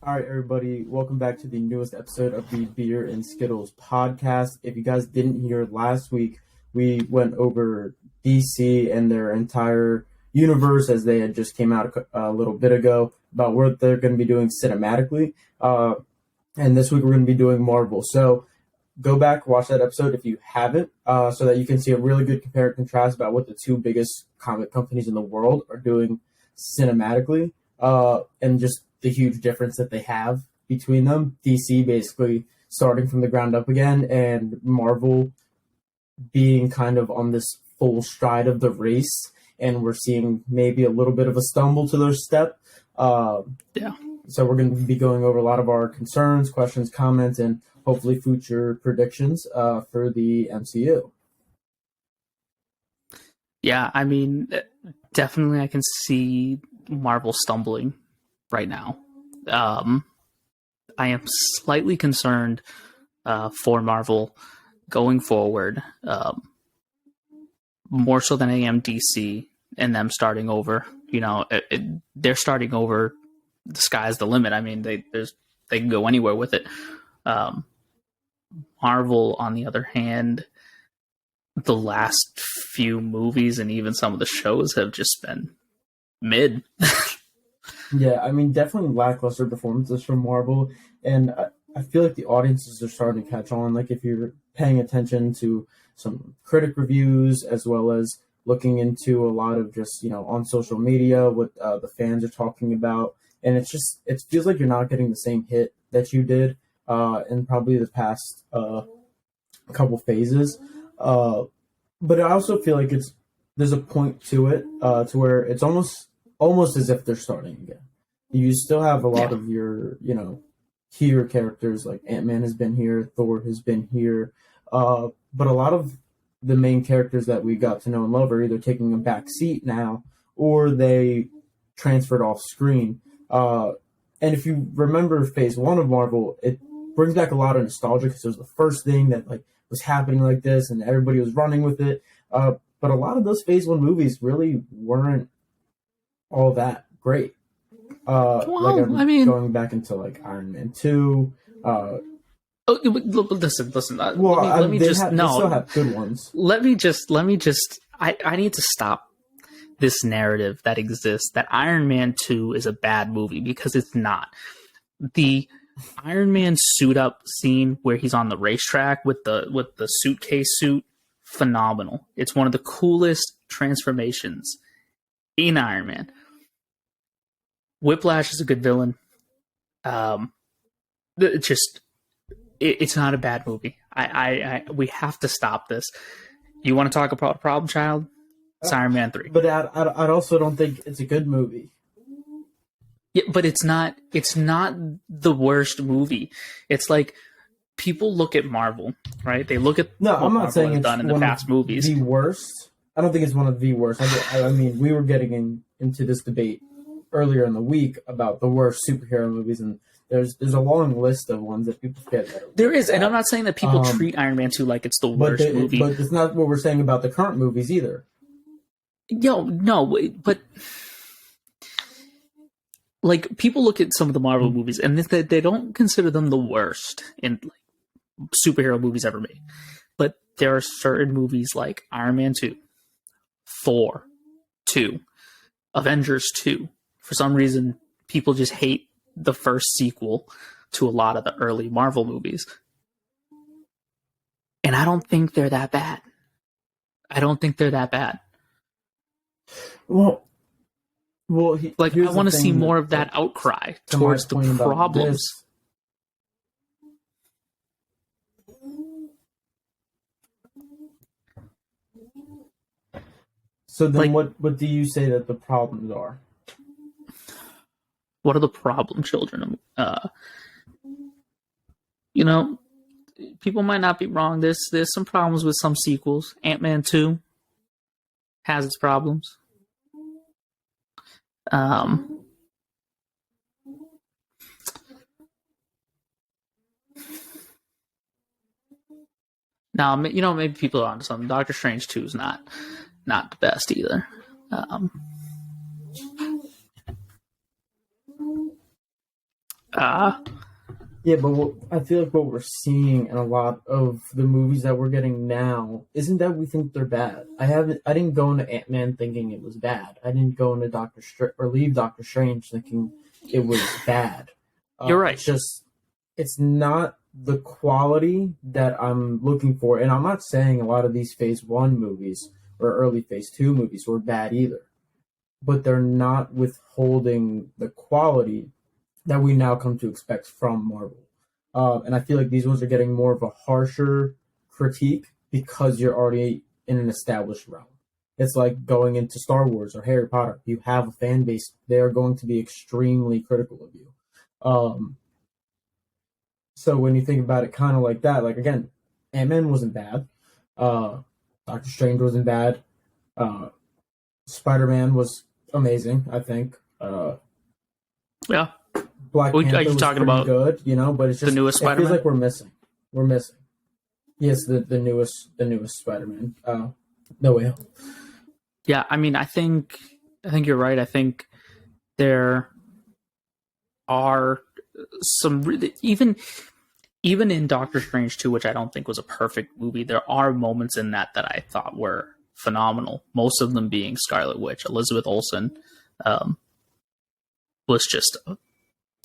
All right, everybody, welcome back to the newest episode of the Beer and Skittles podcast. If you guys didn't hear last week, we went over DC and their entire universe as they had just came out a little bit ago about what they're going to be doing cinematically. And this week we're going to be doing Marvel. So go back, watch that episode if you haven't, so that you can see a really good compare and contrast about what the two biggest comic companies in the world are doing cinematically, and just the huge difference that they have between them. DC basically starting from the ground up again, and Marvel being kind of on this full stride of the race, and we're seeing maybe a little bit of a stumble to their step. So we're going to be going over a lot of our concerns, questions, comments, and hopefully future predictions for the MCU. Yeah, I mean, definitely I can see Marvel stumbling right now. I am slightly concerned for Marvel going forward, more so than I am DC and them starting over. You know, they're starting over. The sky's the limit. I mean, they can go anywhere with it. Marvel, on the other hand, the last few movies and even some of the shows have just been mid. Yeah, I mean, definitely lackluster performances from Marvel, and I feel like the audiences are starting to catch on. Like, if you're paying attention to some critic reviews, as well as looking into a lot of just, on social media, what the fans are talking about, and it feels like you're not getting the same hit that you did in probably the past couple phases. But I also feel like there's a point to it to where it's almost as if they're starting again. You still have a lot of your, hero characters, like Ant-Man has been here, Thor has been here, but a lot of the main characters that we got to know and love are either taking a back seat now, or they transferred off screen. And if you remember Phase 1 of Marvel, it brings back a lot of nostalgia because it was the first thing that was happening like this, and everybody was running with it. But a lot of those Phase 1 movies really weren't all that great. Going back into Iron Man 2. Listen. They still have good ones. Let me just. I need to stop this narrative that exists that Iron Man 2 is a bad movie, because it's not. The Iron Man suit up scene where he's on the racetrack with the suitcase suit, phenomenal. It's one of the coolest transformations in Iron Man. Whiplash is a good villain. It's not a bad movie. We have to stop this. You want to talk about a problem child? It's Iron Man 3. But I also don't think it's a good movie. Yeah, but it's not the worst movie. It's like, people look at Marvel, right? They look at what I'm not Marvel saying has it's done in the past movies. The worst. I don't think it's one of the worst. I mean, we were getting into this debate earlier in the week about the worst superhero movies, and there's a long list of ones that people forget. There is, and I'm not saying that people treat Iron Man 2 like it's the worst movie. But it's not what we're saying about the current movies either. No, but people look at some of the Marvel movies and they don't consider them the worst in superhero movies ever made. But there are certain movies like Iron Man 2, Thor 2, Avengers 2. For some reason, people just hate the first sequel to a lot of the early Marvel movies. And I don't think they're that bad. Well, I want to see more of that outcry towards the problems. So then what do you say that the problems are? What are the problem children? People might not be wrong. There's some problems with some sequels. Ant-Man 2 has its problems. Now, maybe people are onto something. Doctor Strange 2 is not the best either. Yeah, but I feel like what we're seeing in a lot of the movies that we're getting now isn't that we think they're bad. I didn't go into Ant-Man thinking it was bad. I didn't go into leave Doctor Strange thinking it was bad. You're right. It's just, it's not the quality that I'm looking for. And I'm not saying a lot of these Phase 1 movies or early Phase 2 movies were bad either. But they're not withholding the quality that we now come to expect from Marvel. And I feel like these ones are getting more of a harsher critique because you're already in an established realm. It's like going into Star Wars or Harry Potter. You have a fan base. They are going to be extremely critical of you. So when you think about it kind of like that, like, again, Ant-Man wasn't bad. Doctor Strange wasn't bad. Spider-Man was amazing, I think. Yeah. Black Panther are you was talking pretty about good, but it's just the newest it feels Spider-Man? like we're missing. We're missing. Yes, the newest Spider-Man. No Way Home. Yeah, I mean, I think you're right. I think there are some really, even in Doctor Strange 2, which I don't think was a perfect movie, there are moments in that I thought were phenomenal. Most of them being Scarlet Witch. Elizabeth Olsen was just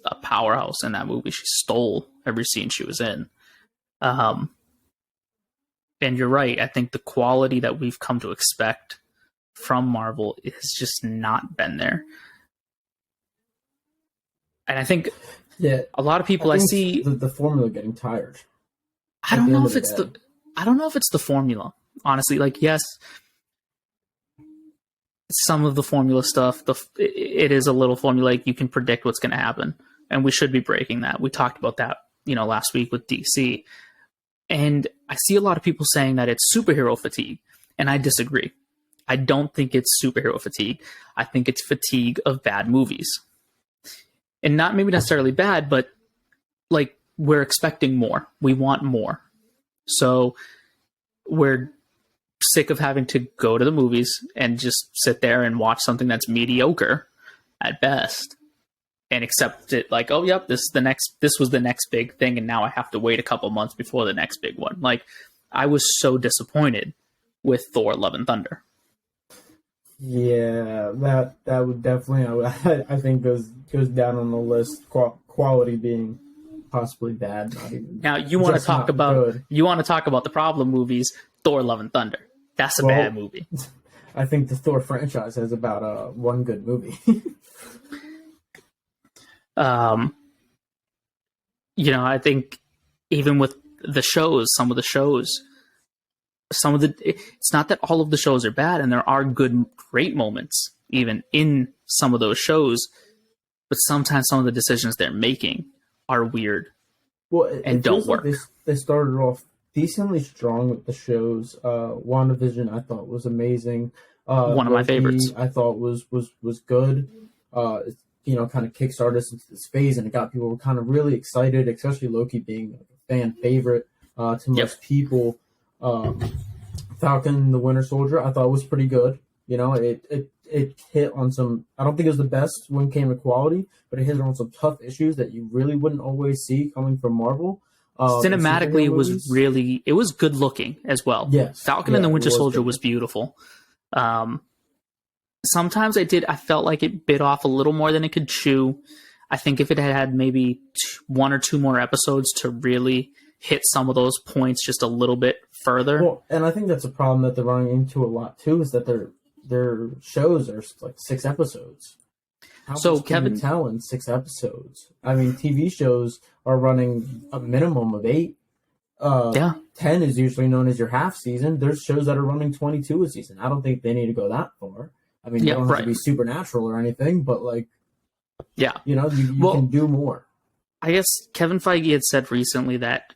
a powerhouse in that movie. She stole every scene she was in. And you're right. I think the quality that we've come to expect from Marvel has just not been there. And I think a lot of people I see the formula getting tired. I don't know if it's the formula. Honestly, like, yes, some of the formula stuff, it is a little formulaic. You can predict what's going to happen, and we should be breaking that. We talked about that, last week with DC. And I see a lot of people saying that it's superhero fatigue, and I disagree. I don't think it's superhero fatigue. I think it's fatigue of bad movies. And not maybe necessarily bad, but like, we're expecting more. We want more. So we're sick of having to go to the movies and just sit there and watch something that's mediocre at best and accept it like, oh, yep, this was the next big thing, and now I have to wait a couple months before the next big one. Like, I was so disappointed with Thor: Love and Thunder. Yeah, that would definitely, I think, goes down on the list. Quality being possibly bad. Not even now you want to talk about the problem movies. Thor: Love and Thunder. That's a bad movie. I think the Thor franchise has about one good movie. I think even with the shows, it's not that all of the shows are bad, and there are great moments even in some of those shows, but sometimes some of the decisions they're making are weird and don't work. Like they started off decently strong with the shows. WandaVision, I thought, was amazing. One of my favorites. I thought was good. Kind of kickstarted us into this phase, and it got people kind of really excited, especially Loki being a fan favorite to most people. Falcon and the Winter Soldier, I thought was pretty good. It hit on some. I don't think it was the best when it came to quality, but it hit on some tough issues that you really wouldn't always see coming from Marvel. Cinematically, it was good looking as well. Yes, Falcon and the Winter Soldier was beautiful. Sometimes I felt like it bit off a little more than it could chew. I think if it had maybe one or two more episodes to really hit some of those points just a little bit further. Well, and I think that's a problem that they're running into a lot too, is that their shows are like 6 episodes. How much can you tell in 6 episodes? I mean, TV shows are running a minimum of 8. 10 is usually known as your half season. There's shows that are running 22 a season. I don't think they need to go that far. I mean, you don't have to be supernatural or anything, but you can do more. I guess Kevin Feige had said recently that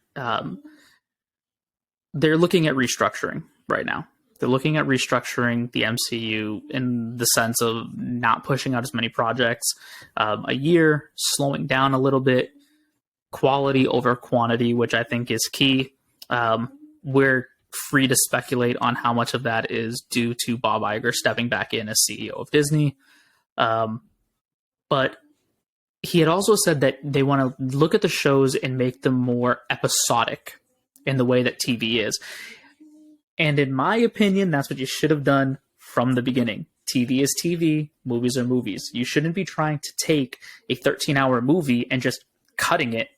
they're looking at restructuring right now. They're looking at restructuring the MCU in the sense of not pushing out as many projects a year, slowing down a little bit, quality over quantity, which I think is key. We're free to speculate on how much of that is due to Bob Iger stepping back in as CEO of Disney. But he had also said that they want to look at the shows and make them more episodic in the way that TV is. And in my opinion, that's what you should have done from the beginning. TV is TV, movies are movies. You shouldn't be trying to take a 13-hour movie and just cutting it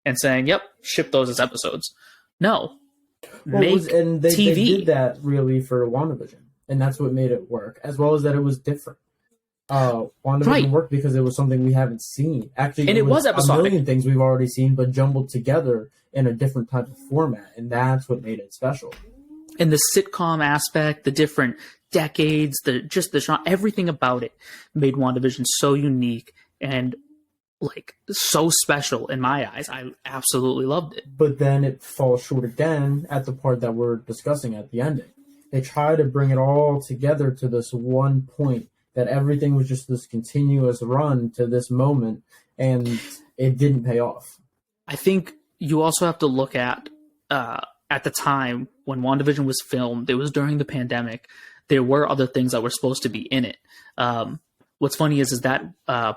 and saying, yep, ship those as episodes. No. And they did that really for WandaVision. And that's what made it work, as well as that it was different. WandaVision worked because it was something we haven't seen. Actually, and it was episodic. A million things we've already seen, but jumbled together in a different type of format. And that's what made it special. And the sitcom aspect, the different decades, the genre, everything about it made WandaVision so unique and like so special in my eyes. I absolutely loved it. But then it falls short again at the part that we're discussing at the ending. They try to bring it all together to this one point that everything was just this continuous run to this moment, and it didn't pay off. I think you also have to look at the time when WandaVision was filmed, it was during the pandemic. There were other things that were supposed to be in it. What's funny is that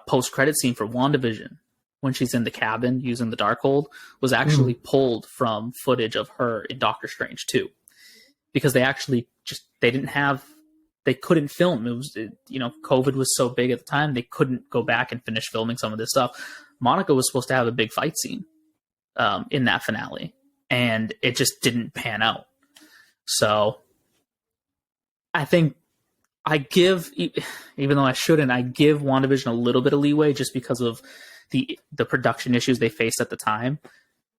post-credit scene for WandaVision, when she's in the cabin using the Darkhold, was actually pulled from footage of her in Doctor Strange 2. Because they actually they couldn't film. It was, COVID was so big at the time, they couldn't go back and finish filming some of this stuff. Monica was supposed to have a big fight scene in that finale, and it just didn't pan out. So I think even though I shouldn't, I give WandaVision a little bit of leeway just because of the production issues they faced at the time.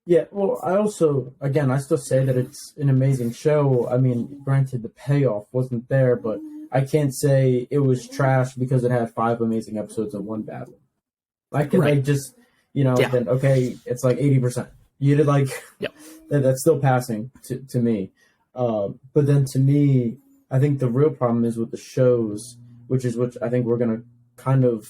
Yeah, well, I still say that it's an amazing show. I mean, granted, the payoff wasn't there, but I can't say it was trash because it had 5 amazing episodes and 1 bad one. Then, okay, it's like 80%. You did that's still passing to me. But then to me, I think the real problem is with the shows, which I think we're going to kind of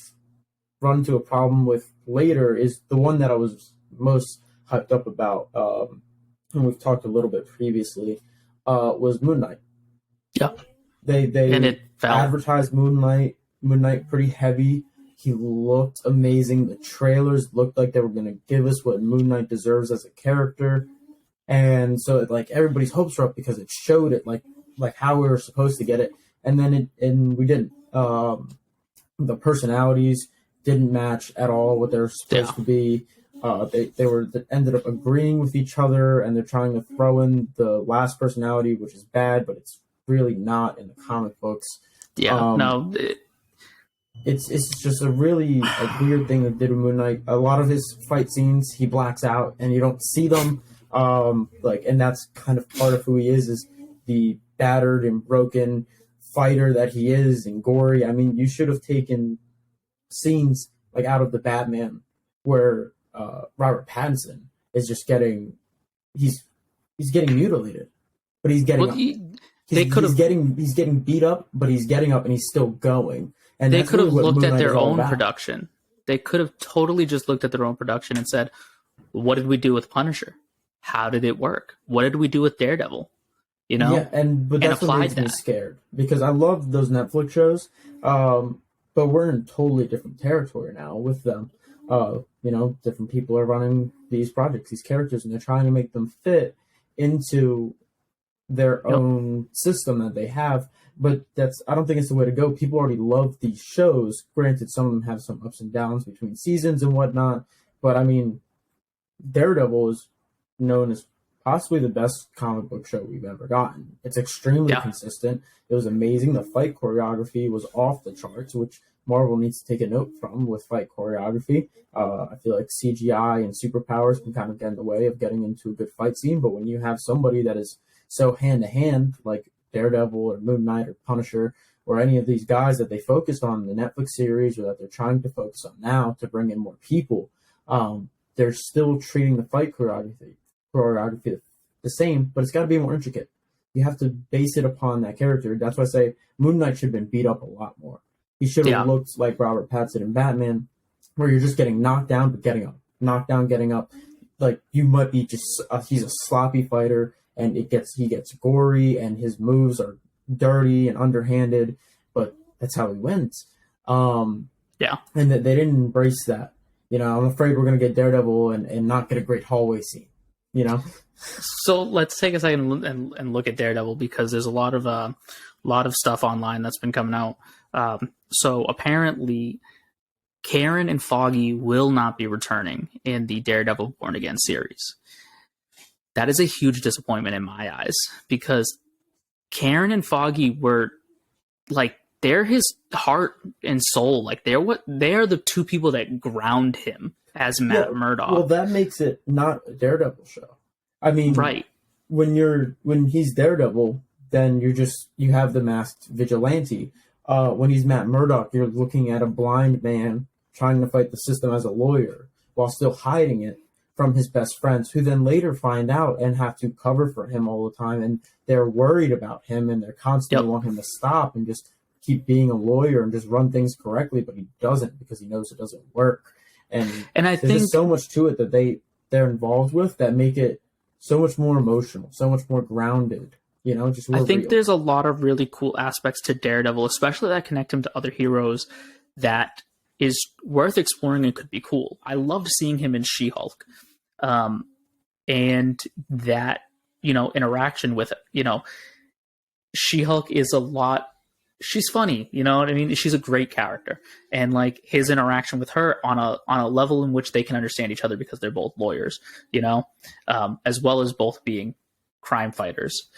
run into a problem with later, is the one that I was most hyped up about, and we've talked a little bit previously, was Moon Knight. Yeah. They and it advertised Moon Knight pretty heavy. He looked amazing. The trailers looked like they were going to give us what Moon Knight deserves as a character. And so everybody's hopes were up because it showed it like how we were supposed to get it. And then we didn't. The personalities didn't match at all what they were supposed to be. They ended up agreeing with each other, and they're trying to throw in the last personality, which is bad, but it's really not in the comic books. It's just a really weird thing that did with Moon Knight. A lot of his fight scenes, he blacks out, and you don't see them. And that's kind of part of who he is the battered and broken fighter that he is, and gory. I mean, you should have taken scenes out of the Batman where Robert Pattinson is just he's getting mutilated, but he's getting up. He's getting beat up, but he's getting up and he's still going. And they could have looked at their own about. Production. They could have totally just looked at their own production and said, what did we do with Punisher? How did it work? What did we do with Daredevil? But that's what makes me scared, because I love those Netflix shows, but we're in totally different territory now with them. Different people are running these projects, these characters, and they're trying to make them fit into their own system that they have. But I don't think it's the way to go. People already love these shows. Granted, some of them have some ups and downs between seasons and whatnot. But I mean, Daredevil is known as possibly the best comic book show we've ever gotten. It's extremely consistent. It was amazing. The fight choreography was off the charts, which Marvel needs to take a note from with fight choreography. I feel like CGI and superpowers can kind of get in the way of getting into a good fight scene. But when you have somebody that is so hand-to-hand, like Daredevil or Moon Knight or Punisher or any of these guys that they focused on in the Netflix series, or that they're trying to focus on now to bring in more people, they're still treating the fight choreography the same, but it's got to be more intricate. You have to base it upon that character. That's why I say Moon Knight should have been beat up a lot more. He should have looked like Robert Pattinson in Batman, where you're just getting knocked down but getting up, knocked down, getting up. Like, you might be just he's a sloppy fighter, and he gets gory, and his moves are dirty and underhanded, but that's how he wins. And that they didn't embrace that. I'm afraid we're going to get Daredevil and not get a great hallway scene. So let's take a second and look at Daredevil, because there's a lot of stuff online that's been coming out. So apparently, Karen and Foggy will not be returning in the Daredevil Born Again series. That is a huge disappointment in my eyes, because Karen and Foggy were like, they're his heart and soul. Like they are the two people that ground him as Matt Murdock. Well, that makes it not a Daredevil show. I mean, right. When he's Daredevil, then you have the masked vigilante. When he's Matt Murdock, you're looking at a blind man trying to fight the system as a lawyer while still hiding it from his best friends, who then later find out and have to cover for him all the time. And they're worried about him, and they're constantly want him to stop and just keep being a lawyer and just run things correctly, but he doesn't, because he knows it doesn't work. And I there's think just so much to it that they're involved with that make it so much more emotional, so much more grounded. Just I think real. There's a lot of really cool aspects to Daredevil, especially that connect him to other heroes, that is worth exploring and could be cool. I loved seeing him in She-Hulk, and that interaction with She-Hulk is a lot. She's funny, you know what I mean? She's a great character, and like his interaction with her on a level in which they can understand each other, because they're both lawyers, as well as both being crime fighters.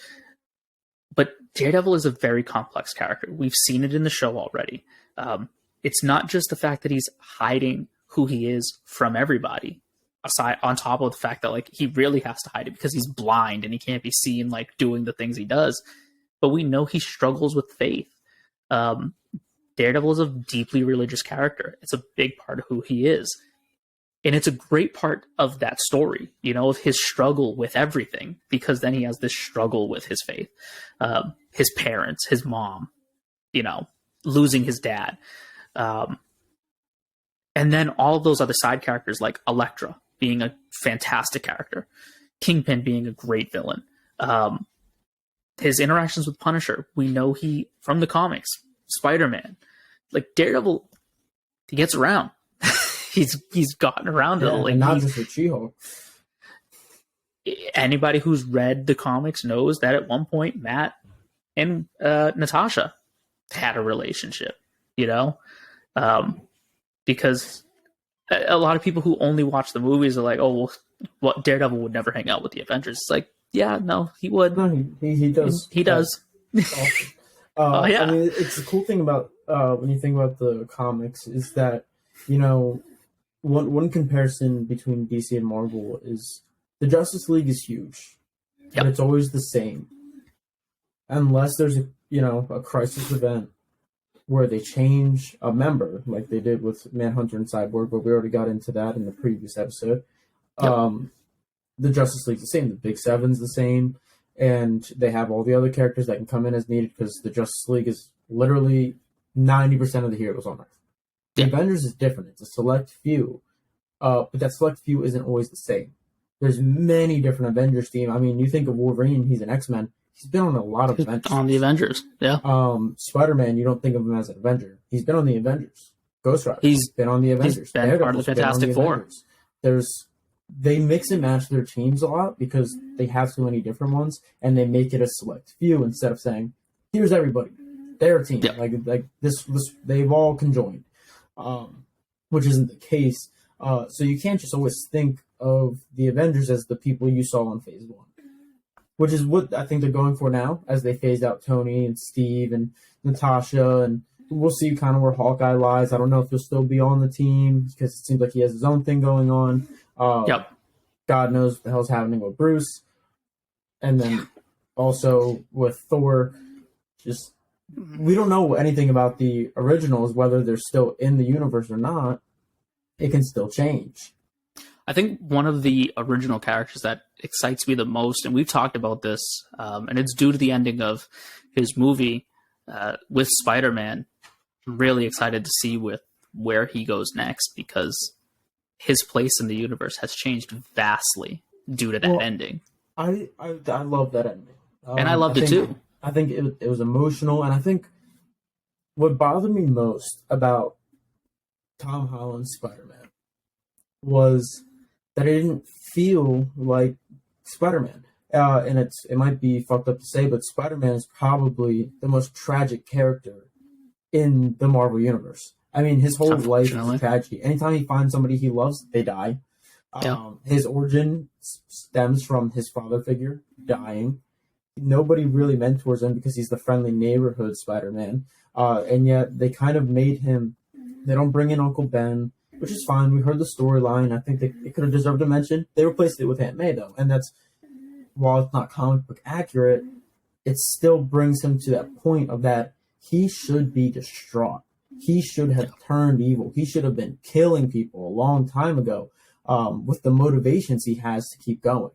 But Daredevil is a very complex character. We've seen it in the show already. It's not just the fact that he's hiding who he is from everybody, aside on top of the fact that like he really has to hide it because he's blind and he can't be seen like doing the things he does. But we know he struggles with faith. Daredevil is a deeply religious character. It's a big part of who he is. And it's a great part of that story, of his struggle with everything, because then he has this struggle with his faith, his parents, his mom, losing his dad. And then all of those other side characters, like Elektra being a fantastic character, Kingpin being a great villain, his interactions with Punisher. We know from the comics, Spider-Man, like Daredevil, he gets around. He's gotten around it. Like, and not just with She-Hulk. Anybody who's read the comics knows that at one point Matt and Natasha had a relationship, because a lot of people who only watch the movies are like, oh, well, what, Daredevil would never hang out with the Avengers. It's like, yeah, no, he would. No, he does. He does. Awesome. Yeah. I mean, it's the cool thing about when you think about the comics is that, one comparison between DC and Marvel is the Justice League is huge, but it's always the same, unless there's a crisis event where they change a member, like they did with Manhunter and Cyborg, but we already got into that in the previous episode. The Justice League's the same, the Big Seven's the same, and they have all the other characters that can come in as needed, because the Justice League is literally 90% of the heroes on Earth. The Avengers is different. It's a select few. But that select few isn't always the same. There's many different Avengers team. I mean, you think of Wolverine, he's an X-Men. He's been on a lot of Avengers. On the Avengers, yeah. Spider-Man, you don't think of him as an Avenger. He's been on the Avengers. Ghost Rider, he's been on the Avengers. He's been part of the Fantastic Four. They mix and match their teams a lot because they have so many different ones, and they make it a select few instead of saying, here's everybody. They're a team. Like this, they've all conjoined. Which isn't the case. So you can't just always think of the Avengers as the people you saw in Phase 1. Which is what I think they're going for now, as they phase out Tony and Steve and Natasha, and we'll see kind of where Hawkeye lies. I don't know if he'll still be on the team, because it seems like he has his own thing going on. God knows what the hell's happening with Bruce. And then also with Thor, just we don't know anything about the originals, whether they're still in the universe or not. It can still change. I think one of the original characters that excites me the most, and we've talked about this, and it's due to the ending of his movie with Spider-Man. I'm really excited to see where he goes next, because his place in the universe has changed vastly due to that ending. I love that ending. And I loved it too. I think it was emotional, and I think what bothered me most about Tom Holland's Spider-Man was that it didn't feel like Spider-Man. And it might be fucked up to say, but Spider-Man is probably the most tragic character in the Marvel universe. I mean, his whole life is a Unfortunately. tragedy. Anytime he finds somebody he loves, they die. Yeah. His origin stems from his father figure dying. Nobody really mentors him because he's the friendly neighborhood Spider-Man. And yet they kind of made him. They don't bring in Uncle Ben, which is fine. We heard the storyline. I think it could have deserved a mention. They replaced it with Aunt May though, and that's, while it's not comic book accurate, it still brings him to that point of that he should be distraught. He should have turned evil. He should have been killing people a long time ago, with the motivations he has to keep going.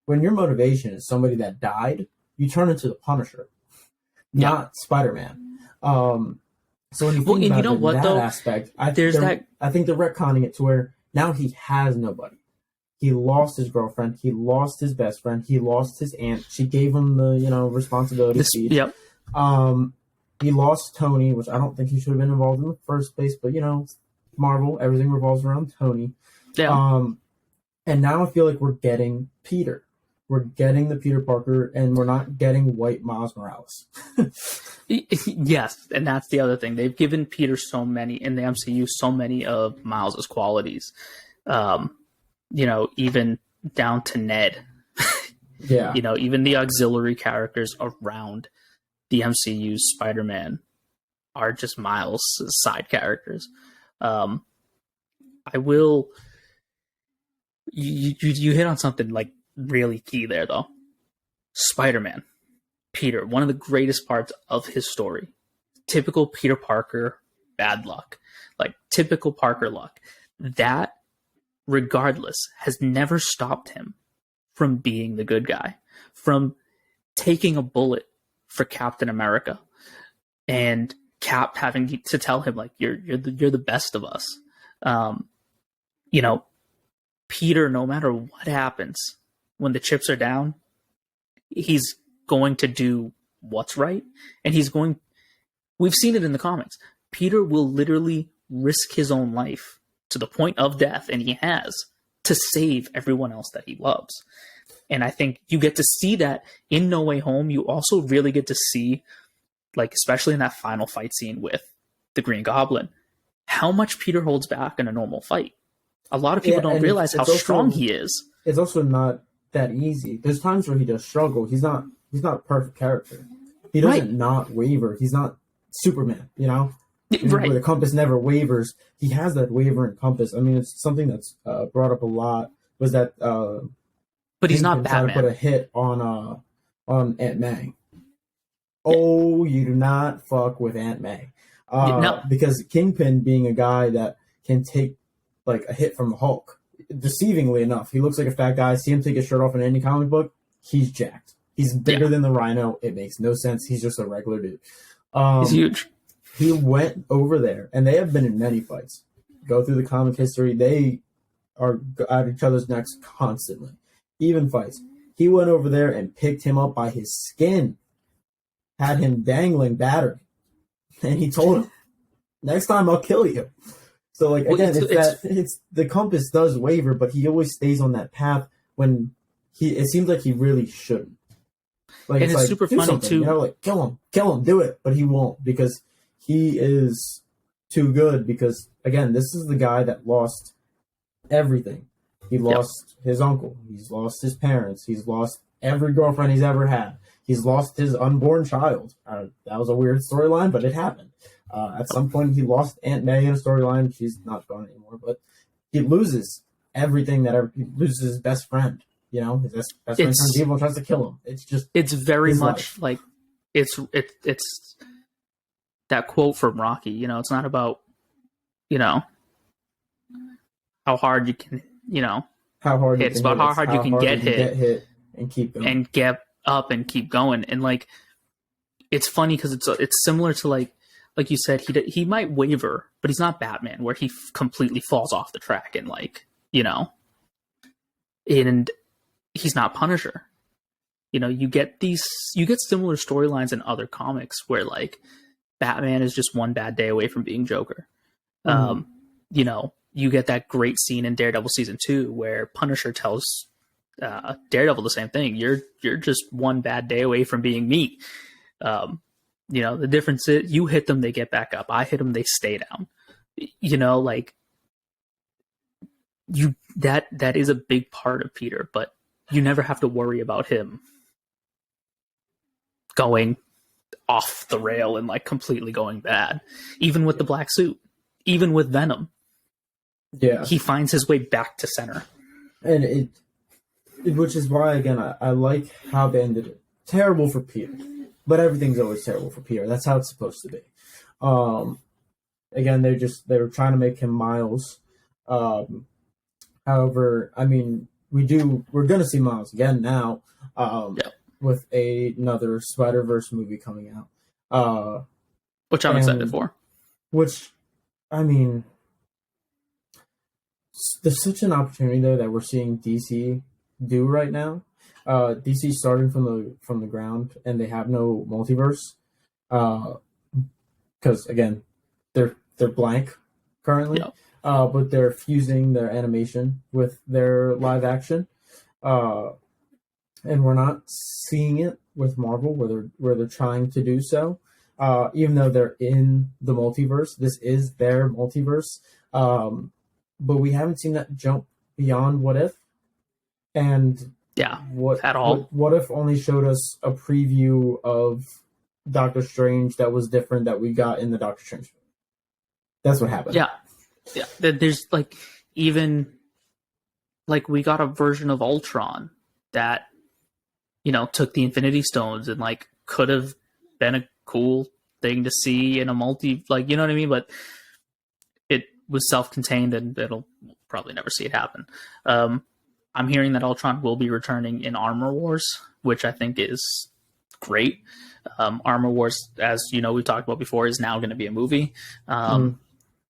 When your motivation is somebody that died, you turn into the Punisher, Yeah. not Spider-Man. So when you Well, think and you about know it in what that though? aspect, There's that. I think they're retconning it to where now he has nobody. He lost his girlfriend. He lost his best friend. He lost his aunt. She gave him the responsibility This. speech. Yep. He lost Tony, which I don't think he should have been involved in the first place. But Marvel, everything revolves around Tony. Yeah. And now I feel like we're getting Peter. We're getting the Peter Parker, and we're not getting white Miles Morales. Yes, and that's the other thing. They've given Peter so many in the MCU, so many of Miles's qualities. Even down to Ned. Yeah. Even the auxiliary characters around the MCU's Spider-Man are just Miles' side characters. I will. You hit on something like really key there, though. Spider-Man, Peter, one of the greatest parts of his story. Typical Peter Parker bad luck, like typical Parker luck. That, regardless, has never stopped him from being the good guy, from taking a bullet for Captain America, and Cap having to tell him like you're the best of us. You know, Peter, no matter what happens, when the chips are down, he's going to do what's right, and he's going. We've seen it in the comics. Peter will literally risk his own life to the point of death, and he has, to save everyone else that he loves. And I think you get to see that in No Way Home. You also really get to see, like, especially in that final fight scene with the Green Goblin, how much Peter holds back in a normal fight. A lot of people don't realize how strong he is. It's also not that easy. There's times where he does struggle. He's not a perfect character. He doesn't not waver. He's not Superman, Right. where the compass never wavers. He has that wavering compass. I mean, it's something that's brought up a lot. Was that But he's not Kingpin tried to Batman. put a hit on Aunt May. Oh, you do not fuck with Aunt May. No. Because Kingpin, being a guy that can take like a hit from the Hulk, deceivingly enough, he looks like a fat guy. See him take his shirt off in any comic book, he's jacked. He's bigger than the Rhino. It makes no sense. He's just a regular dude. He's huge. He went over there, and they have been in many fights. Go through the comic history, they are at each other's necks constantly, even fights. He went over there and picked him up by his skin, had him dangling, battered, and he told him, "Next time I'll kill you." So, like, again, it's the compass does waver, but he always stays on that path when it seems like he really shouldn't. Like, and it's super funny too. Like kill him, do it, but he won't because he is too good. Because again, this is the guy that lost everything. He lost his uncle. He's lost his parents. He's lost every girlfriend he's ever had. He's lost his unborn child. That was a weird storyline, but it happened. At some point, he lost Aunt May in a storyline. She's not gone anymore, but he loses everything he loses his best friend. His best friend turns evil and tries to kill him. It's very much life. like it's that quote from Rocky. It's not about how hard you can how hard hit. It's about how hard you can get hit and keep going and get up and keep going. And like, it's funny because it's similar to like you said, he might waver, but he's not Batman where he completely falls off the track and and he's not Punisher. You get similar storylines in other comics where like Batman is just one bad day away from being Joker. you get that great scene in Daredevil season 2 where Punisher tells Daredevil the same thing. You're just one bad day away from being me. The difference is you hit them, they get back up. I hit them, they stay down. Like that is a big part of Peter, but you never have to worry about him going off the rail and like completely going bad. Even with the black suit, even with Venom, he finds his way back to center. And which is why, again, I like how they ended it. Terrible for Peter, but everything's always terrible for Peter. That's how it's supposed to be. Again, they were trying to make him Miles. However, I mean, we're going to see Miles again now with another Spider-Verse movie coming out. Which I'm excited for. Which, I mean, there's such an opportunity there that we're seeing DC do right now. DC starting from the ground, and they have no multiverse. Because, again, they're blank currently. Yep. But they're fusing their animation with their live action, and we're not seeing it with Marvel where they're trying to do so. Even though they're in the multiverse, this is their multiverse, but we haven't seen that jump beyond What If, and at all. What If only showed us a preview of Doctor Strange that was different that we got in the Doctor Strange. That's what happened. Yeah, there's like even like we got a version of Ultron that took the Infinity Stones and like could have been a cool thing to see in a multi, like, you know what I mean? But it was self-contained, and it'll probably never see it happen. I'm hearing that Ultron will be returning in Armor Wars, which I think is great. Armor Wars, as you know, we've talked about before, is now going to be a movie.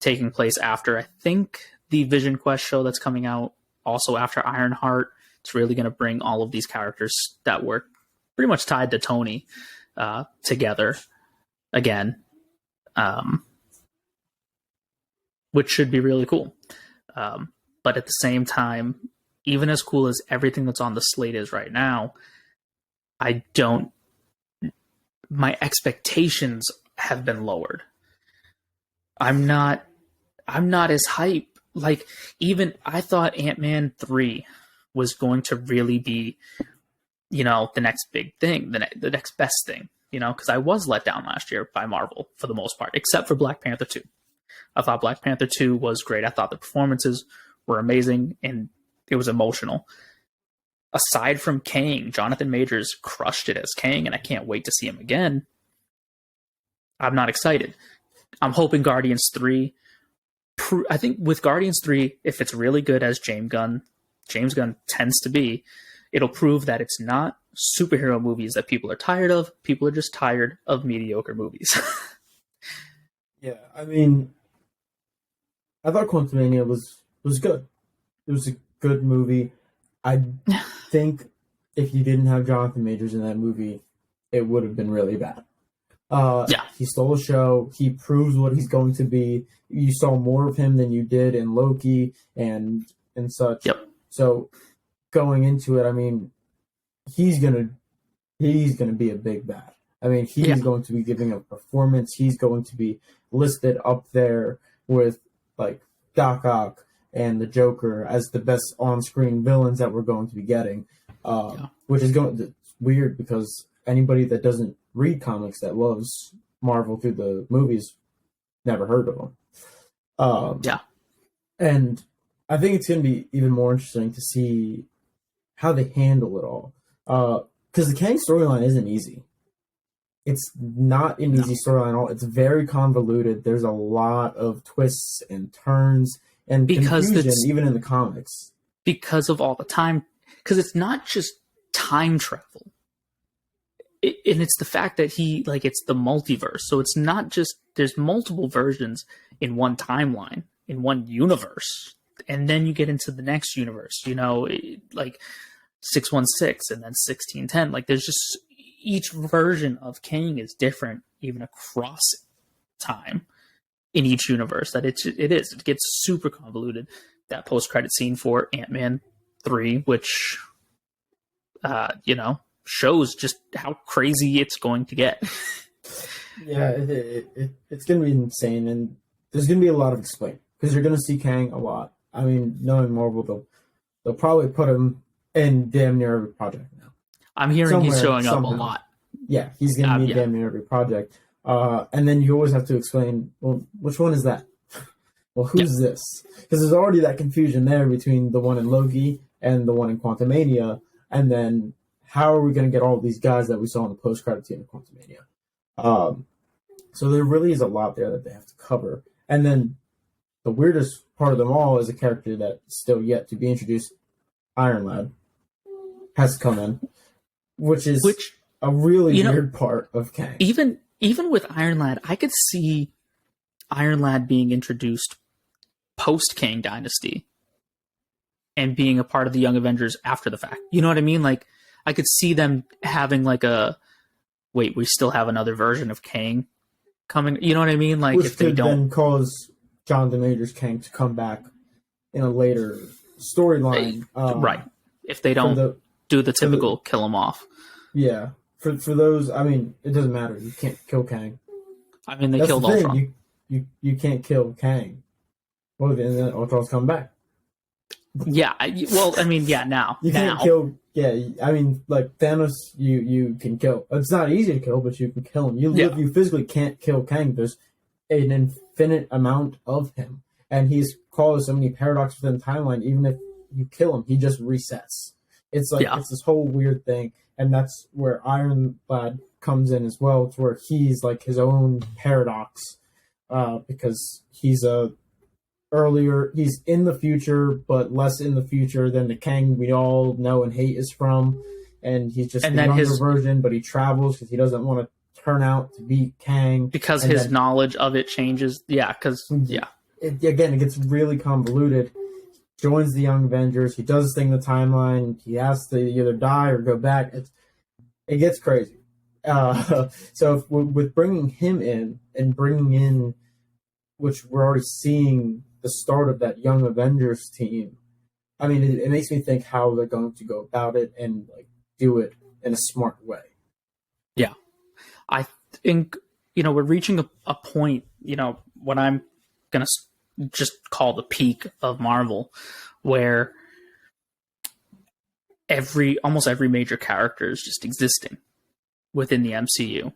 Taking place after, I think, the Vision Quest show that's coming out, also after Ironheart. It's really going to bring all of these characters that were pretty much tied to Tony together again, which should be really cool. But at the same time, even as cool as everything that's on the slate is right now, my expectations have been lowered. I'm not as hype. Like, even I thought Ant-Man 3 was going to really be, the next big thing, the next best thing, because I was let down last year by Marvel for the most part, except for Black Panther 2. I thought Black Panther 2 was great. I thought the performances were amazing, and it was emotional. Aside from Kang, Jonathan Majors crushed it as Kang, and I can't wait to see him again. I'm not excited. I'm hoping Guardians 3. I think with Guardians 3, if it's really good as James Gunn tends to be, it'll prove that it's not superhero movies that people are tired of. People are just tired of mediocre movies. Yeah, I mean, I thought Quantumania was good. It was a good movie. I think if you didn't have Jonathan Majors in that movie, it would have been really bad. He stole a show. He proves what he's going to be. You saw more of him than you did in Loki and such. Yep. So going into it, I mean, he's gonna be a big bad. I mean, he's going to be giving a performance. He's going to be listed up there with like Doc Ock and the Joker as the best on-screen villains that we're going to be getting. Which is it's weird because anybody that doesn't read comics that loves Marvel through the movies never heard of them. And I think it's going to be even more interesting to see how they handle it all. Because the Kang storyline isn't easy. It's not an easy storyline at all. It's very convoluted. There's a lot of twists and turns and confusion, even in the comics. Because of all the time. Because it's not just time travel. And it's the fact that it's the multiverse. So it's not just, there's multiple versions in one timeline, in one universe. And then you get into the next universe, like 616 and then 1610. Like, there's just, each version of Kang is different, even across time. in each universe. That it gets super convoluted. That post-credit scene for Ant-Man 3, which shows just how crazy it's going to get. Yeah, it's going to be insane, and there's going to be a lot of explaining because you're going to see Kang a lot. I mean, knowing Marvel, they'll probably put him in damn near every project now. I'm hearing he's showing up a lot. Yeah, he's going to be damn near every project. And then you always have to explain, well, which one is that? Well, who's this? Because there's already that confusion there between the one in Loki and the one in Quantumania, and then how are we going to get all of these guys that we saw in the post-credit scene of Quantumania? So there really is a lot there that they have to cover. And then the weirdest part of them all is a character that's still yet to be introduced. Iron Lad has come in, which is a really weird part of Kang. Even with Iron Lad, I could see Iron Lad being introduced post-Kang Dynasty and being a part of the Young Avengers after the fact. You know what I mean? Like, I could see them having like we still have another version of Kang coming. You know what I mean? Like, which if they don't then cause Jonathan Majors Kang to come back in a later storyline, right? If they don't do the typical kill him off. Yeah, for those, I mean, it doesn't matter. You can't kill Kang. I mean, they killed Ultron. You can't kill Kang. Well, then Ultron's come back. Yeah, now. You can't kill... Yeah, I mean, like, Thanos, you can kill. It's not easy to kill, but you can kill him. You physically can't kill Kang. There's an infinite amount of him. And he's caused so many paradoxes within the timeline. Even if you kill him, he just resets. It's like, it's this whole weird thing. And that's where Iron Lad comes in as well, to where he's like his own paradox. Because he's he's in the future, but less in the future than the Kang we all know and hate is from. And he's just the younger version, but he travels because he doesn't want to turn out to be Kang. Because his knowledge of it changes. Yeah, it gets really convoluted. Joins the Young Avengers. He does this thing in the timeline. He has to either die or go back. It gets crazy. So with bringing him in and bringing in, which we're already seeing the start of that Young Avengers team, I mean, it makes me think how they're going to go about it and like do it in a smart way. Yeah, I think we're reaching a point. What I'm gonna just call the peak of Marvel, where almost every major character is just existing within the MCU.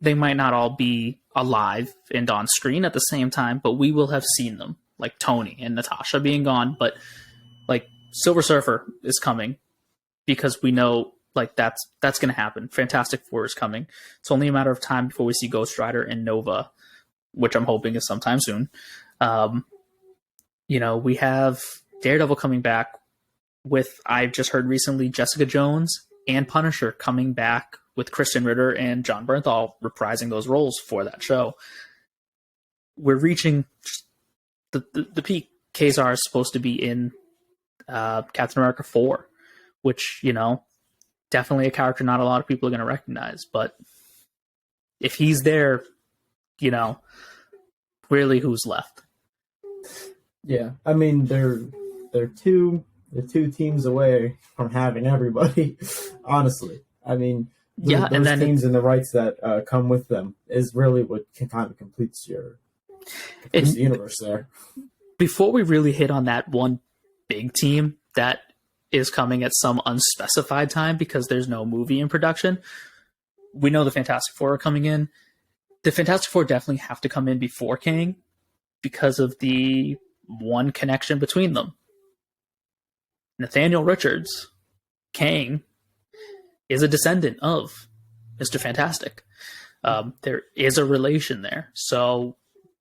They might not all be alive and on screen at the same time, but we will have seen them, like Tony and Natasha being gone. But like Silver Surfer is coming because we know like that's going to happen. Fantastic Four is coming. It's only a matter of time before we see Ghost Rider and Nova, which I'm hoping is sometime soon. We have Daredevil coming back with, I've just heard recently, Jessica Jones and Punisher coming back with Kristen Ritter and John Bernthal reprising those roles for that show. We're reaching the peak. Kazar is supposed to be in Captain America 4, which, definitely a character not a lot of people are going to recognize. But if he's there, really who's left? Yeah, I mean, they're two teams away from having everybody, honestly. I mean, those teams and the rights that come with them is really what kind of completes the universe there. Before we really hit on that one big team that is coming at some unspecified time because there's no movie in production, we know the Fantastic Four are coming in. The Fantastic Four definitely have to come in before Kang because of the one connection between them. Nathaniel Richards, Kang, is a descendant of Mr. Fantastic. There is a relation there. So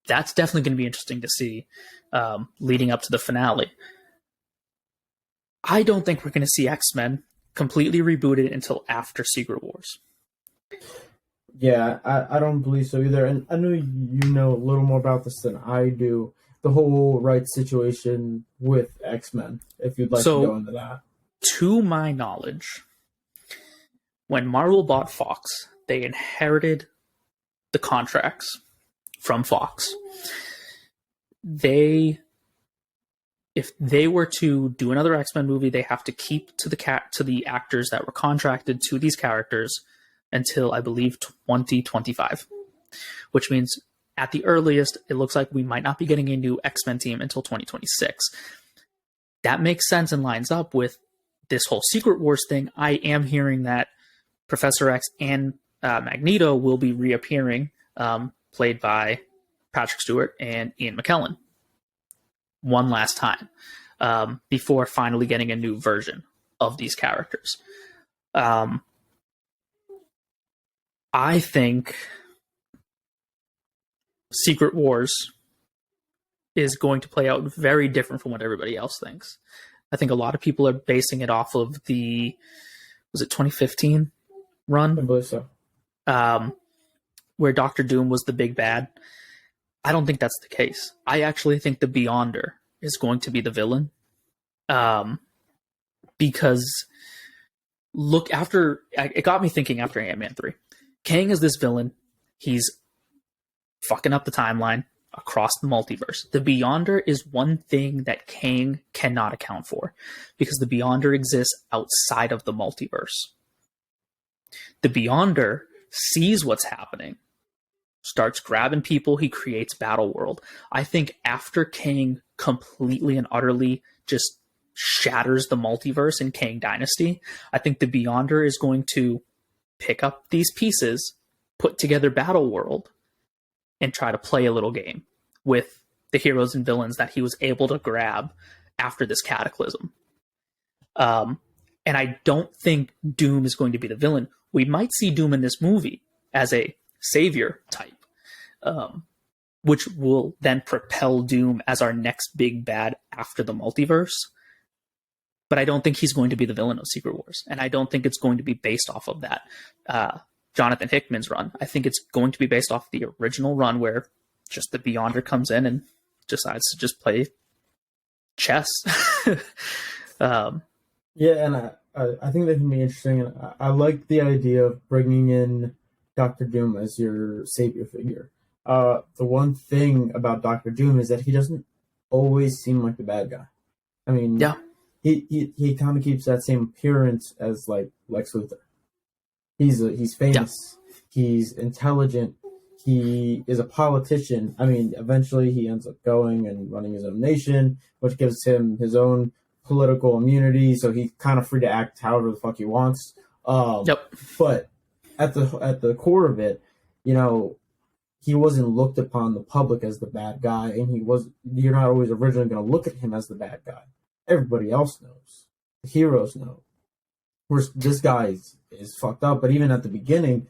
that's definitely going to be interesting to see leading up to the finale. I don't think we're going to see X-Men completely rebooted until after Secret Wars. Yeah, I don't believe so either. And I know you know a little more about this than I do. The whole rights situation with X-Men, if you'd like to go into that. To my knowledge, when Marvel bought Fox, they inherited the contracts from Fox. If they were to do another X-Men movie, they have to keep to the actors that were contracted to these characters until, I believe, 2025, which means at the earliest, it looks like we might not be getting a new X-Men team until 2026. That makes sense and lines up with this whole Secret Wars thing. I am hearing that Professor X and Magneto will be reappearing, played by Patrick Stewart and Ian McKellen, one last time, before finally getting a new version of these characters. I think Secret Wars is going to play out very different from what everybody else thinks. I think a lot of people are basing it off of the, was it 2015 run? I believe so. Where Doctor Doom was the big bad. I don't think that's the case. I actually think the Beyonder is going to be the villain. Because it got me thinking after Ant-Man 3. Kang is this villain. He's fucking up the timeline across the multiverse. The Beyonder is one thing that Kang cannot account for, because the Beyonder exists outside of the multiverse. The Beyonder sees what's happening, starts grabbing people, he creates Battle World. I think after Kang completely and utterly just shatters the multiverse in Kang Dynasty, I think the Beyonder is going to pick up these pieces, put together Battle World, and try to play a little game with the heroes and villains that he was able to grab after this cataclysm. And I don't think Doom is going to be the villain. We might see Doom in this movie as a savior type, which will then propel Doom as our next big bad after the multiverse. But I don't think he's going to be the villain of Secret Wars. And I don't think it's going to be based off of that Jonathan Hickman's run. I think it's going to be based off the original run where just the Beyonder comes in and decides to just play chess. Yeah, and I think that can be interesting. And I like the idea of bringing in Doctor Doom as your savior figure. The one thing about Doctor Doom is that he doesn't always seem like the bad guy. I mean, Yeah. He kind of keeps that same appearance as like Lex Luthor. He's famous. Yeah. He's intelligent. He is a politician. I mean, eventually he ends up going and running his own nation, which gives him his own political immunity. So he's kind of free to act however the fuck he wants. Yep. But at the core of it, you know, he wasn't looked upon the public as the bad guy, and you're not always originally going to look at him as the bad guy. Everybody else knows. The heroes know. Whereas this guy is fucked up, but even at the beginning,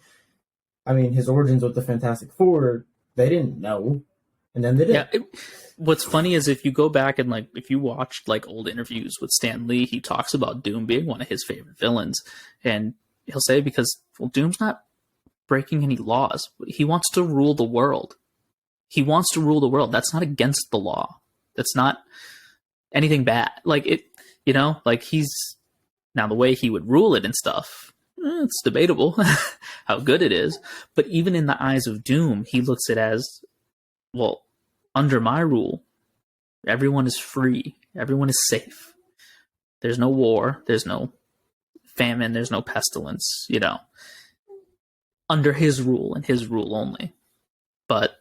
I mean, his origins with the Fantastic Four, they didn't know, and then they did. Yeah. What's funny is if you go back and if you watched old interviews with Stan Lee, he talks about Doom being one of his favorite villains, and he'll say Doom's not breaking any laws. He wants to rule the world. He wants to rule the world. That's not against the law. That's not anything bad. He's now the way he would rule it and stuff. It's debatable how good it is. But even in the eyes of Doom, he looks at it as, well, under my rule, everyone is free. Everyone is safe. There's no war. There's no famine. There's no pestilence, under his rule and his rule only. But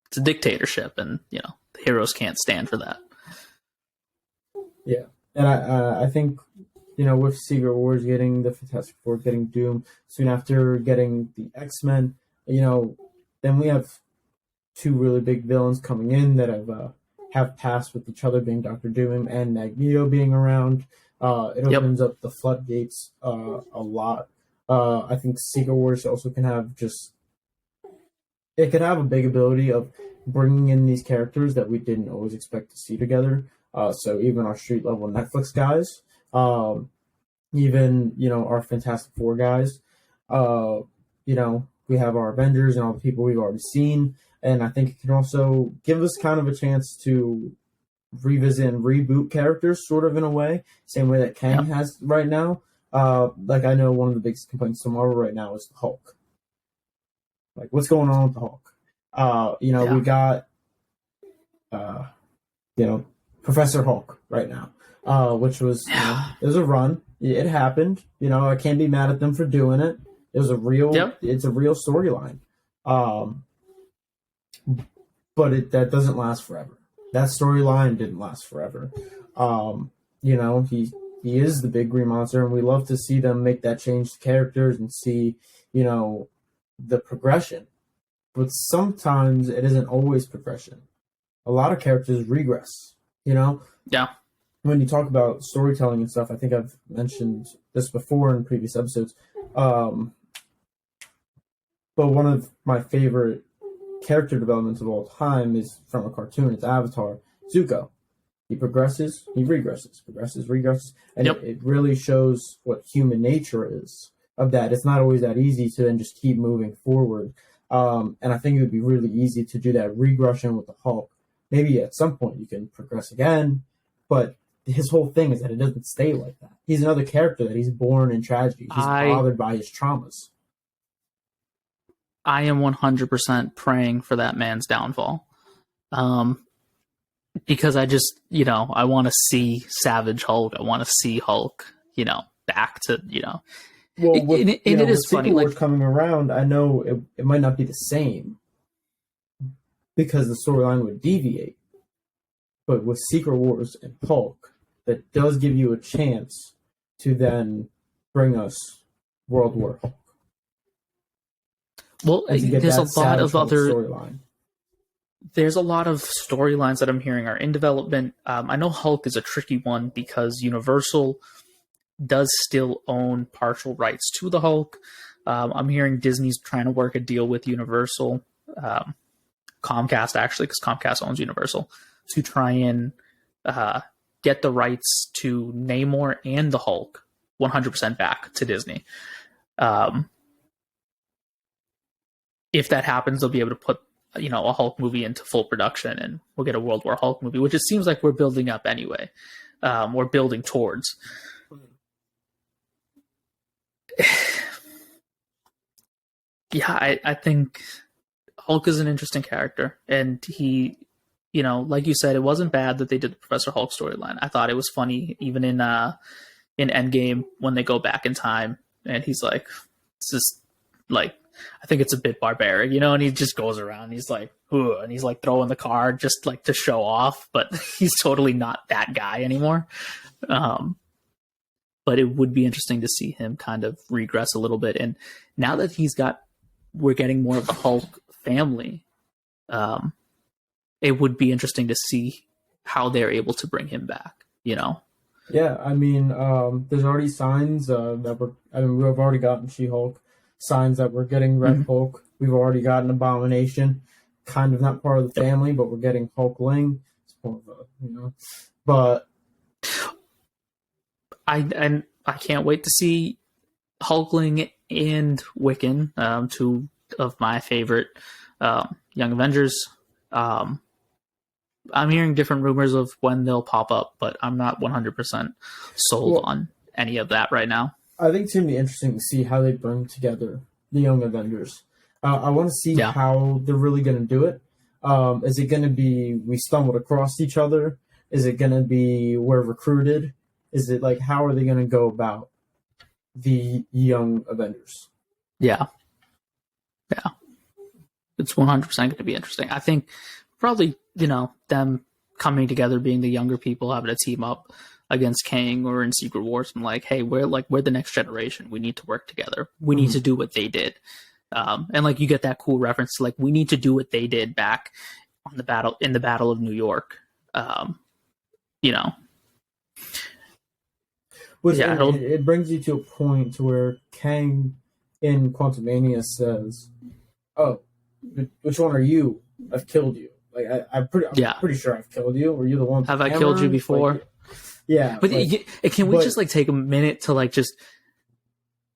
it's a dictatorship, and, the heroes can't stand for that. Yeah. And I think, with Secret Wars getting the Fantastic Four, getting Doom, soon after getting the X-Men, then we have two really big villains coming in that have passed with each other, being Doctor Doom and Magneto being around. It opens up the floodgates a lot. I think Secret Wars also can have it could have a big ability of bringing in these characters that we didn't always expect to see together. So even our street level Netflix guys, even, our Fantastic Four guys, we have our Avengers and all the people we've already seen. And I think it can also give us kind of a chance to revisit and reboot characters sort of in a way, same way that Kang has right now. I know one of the biggest complaints to Marvel right now is the Hulk. What's going on with the Hulk? We Yeah. got uh, Professor Hulk right now, which was, Yeah. it was a run. It happened. I can't be mad at them for doing it. Yep. It's a real storyline. Um, but that doesn't last forever. That storyline didn't last forever. He is the big green monster, and we love to see them make that change to characters and see, the progression. But sometimes it isn't always progression. A lot of characters regress. Yeah. When you talk about storytelling and stuff, I think I've mentioned this before in previous episodes. But one of my favorite character developments of all time is from a cartoon. It's Avatar. Zuko. He progresses, he regresses, progresses, regresses, and Yep. it really shows what human nature is of that. It's not always that easy to then just keep moving forward. And I think it would be really easy to do that regression with the Hulk. Maybe at some point you can progress again, but his whole thing is that it doesn't stay like that. He's another character that he's born in tragedy. He's I bothered by his traumas. I am 100% praying for that man's downfall. Because I just, I want to see Savage Hulk. I want to see Hulk, back to, Well, it with is funny. Secret Wars Like, coming around, I know it might not be the same because the storyline would deviate. But with Secret Wars and Hulk, that does give you a chance to then bring us World War Hulk. well, And to get there's that a lot Savage of Hulk other, storyline. there's a lot of storylines that I'm hearing are in development. I know Hulk is a tricky one because Universal does still own partial rights to the Hulk. I'm hearing Disney's trying to work a deal with Universal, Comcast actually, because Comcast owns Universal, to try and get the rights to Namor and the Hulk 100% back to Disney. If that happens, they'll be able to put a Hulk movie into full production, and we'll get a World War Hulk movie, which it seems like we're building up anyway. We're building towards. Yeah, I think Hulk is an interesting character, and he, like you said, it wasn't bad that they did the Professor Hulk storyline. I thought it was funny, even in Endgame when they go back in time, and he's like, "It's just like." I think it's a bit barbaric, and he just goes around. He's like, "Ugh," and he's like throwing the card just like to show off, but he's totally not that guy anymore. But it would be interesting to see him kind of regress a little bit. And now that we're getting more of the Hulk family. It would be interesting to see how they're able to bring him back. Yeah, I mean, there's already signs we've already gotten She-Hulk, signs that we're getting Red Hulk. We've already gotten Abomination, kind of not part of the family, but we're getting Hulkling. It's more of a, but I can't wait to see Hulkling and Wiccan, two of my favorite Young Avengers. I'm hearing different rumors of when they'll pop up, but I'm not 100% sold on any of that right now. I think it's going to be interesting to see how they bring together the Young Avengers. I want to see how they're really going to do it. Is it going to be we stumbled across each other? Is it going to be we're recruited? Is it like how are they going to go about the Young Avengers? Yeah. It's 100% going to be interesting. I think probably, them coming together, being the younger people, having a team up against Kang or in Secret Wars, and like, hey, we're the next generation. We need to work together. We need to do what they did. And like you get that cool reference to like we need to do what they did back on the Battle of New York. Which it brings you to a point to where Kang in Quantumania says, "Oh, which one are you? I've killed you. Like I'm pretty sure I've killed you. Were you the one? Have I killed you before?" Like, yeah, but can we just like take a minute to like just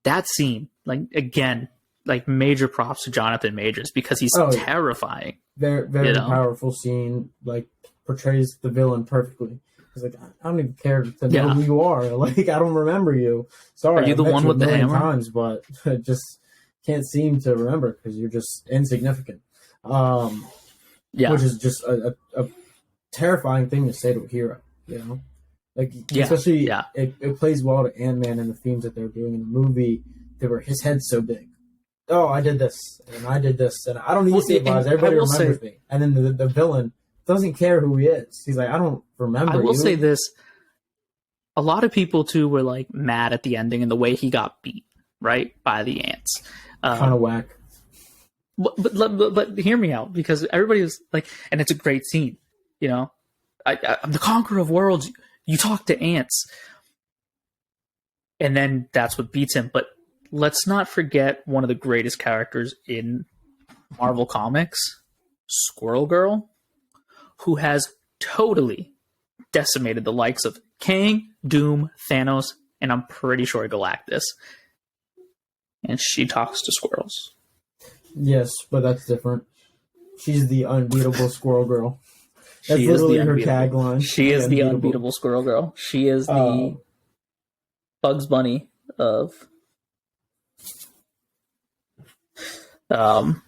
that scene? Like again, like major props to Jonathan Majors because he's terrifying. Very, very powerful scene. Like portrays the villain perfectly. He's like, I don't even care to know who you are. Like I don't remember you. Sorry, are you the one with the hammer? Times, but I just can't seem to remember because you're just insignificant. which Yeah, is just a terrifying thing to say to a hero. You know, like yeah, especially yeah. it plays well to Ant-Man and the themes that they're doing in the movie. They were his head's so big. Oh, I did this and I did this and I don't need to Well, save lives. and I Everybody will say, remembers me. And then the villain doesn't care who he is. He's like, I don't I remember will say you. this: a lot of people too were like mad at the ending and the way he got beat, right, by the ants. Kind of Um, whack. but hear me out, because everybody was like, and it's a great scene, you know. I'm the conqueror of worlds. You talk to ants, and then that's what beats him. But let's not forget one of the greatest characters in Marvel Comics, Squirrel Girl, who has totally decimated the likes of Kang, Doom, Thanos, and I'm pretty sure Galactus. And she talks to squirrels. Yes, but that's different. She's the unbeatable Squirrel Girl. That's She is the literally her unbeatable. tagline. She is the Unbeatable. unbeatable squirrel girl. She is Uh, the Bugs Bunny of um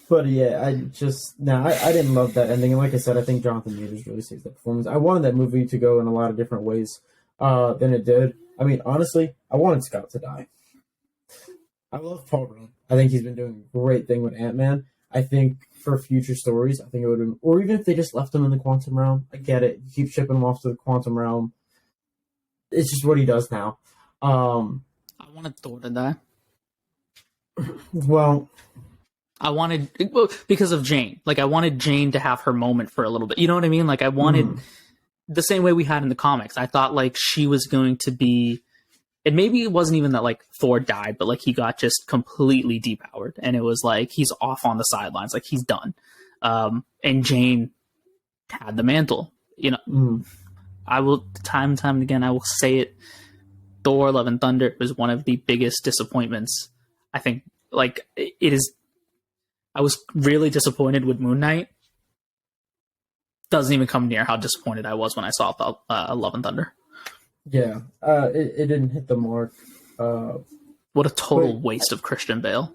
but yeah, I didn't love that ending, and like I said, I think Jonathan Majors really saves that performance. I wanted that movie to go in a lot of different ways than it did. I mean, honestly, I wanted Scott to die. I love Paul Rudd. I think he's been doing a great thing with Ant-Man. I think for future stories, I think it would have been, or even if they just left him in the quantum realm, I get it. You keep shipping him off to the quantum realm. It's just what he does now. I wanted Thor to die. Well, I wanted, well, because of Jane. Like, I wanted Jane to have her moment for a little bit. You know what I mean? Like, I wanted the same way we had in the comics. I thought like she was going to be, and maybe it wasn't even that like Thor died, but like he got just completely depowered, and it was like he's off on the sidelines, like he's done. And Jane had the mantle. You know, I will time and time again, I will say it. Thor: Love and Thunder was one of the biggest disappointments. I think like it is. I was really disappointed with Moon Knight. Doesn't even come near how disappointed I was when I saw Love and Thunder. yeah, it didn't hit the mark. What a total But waste of Christian Bale.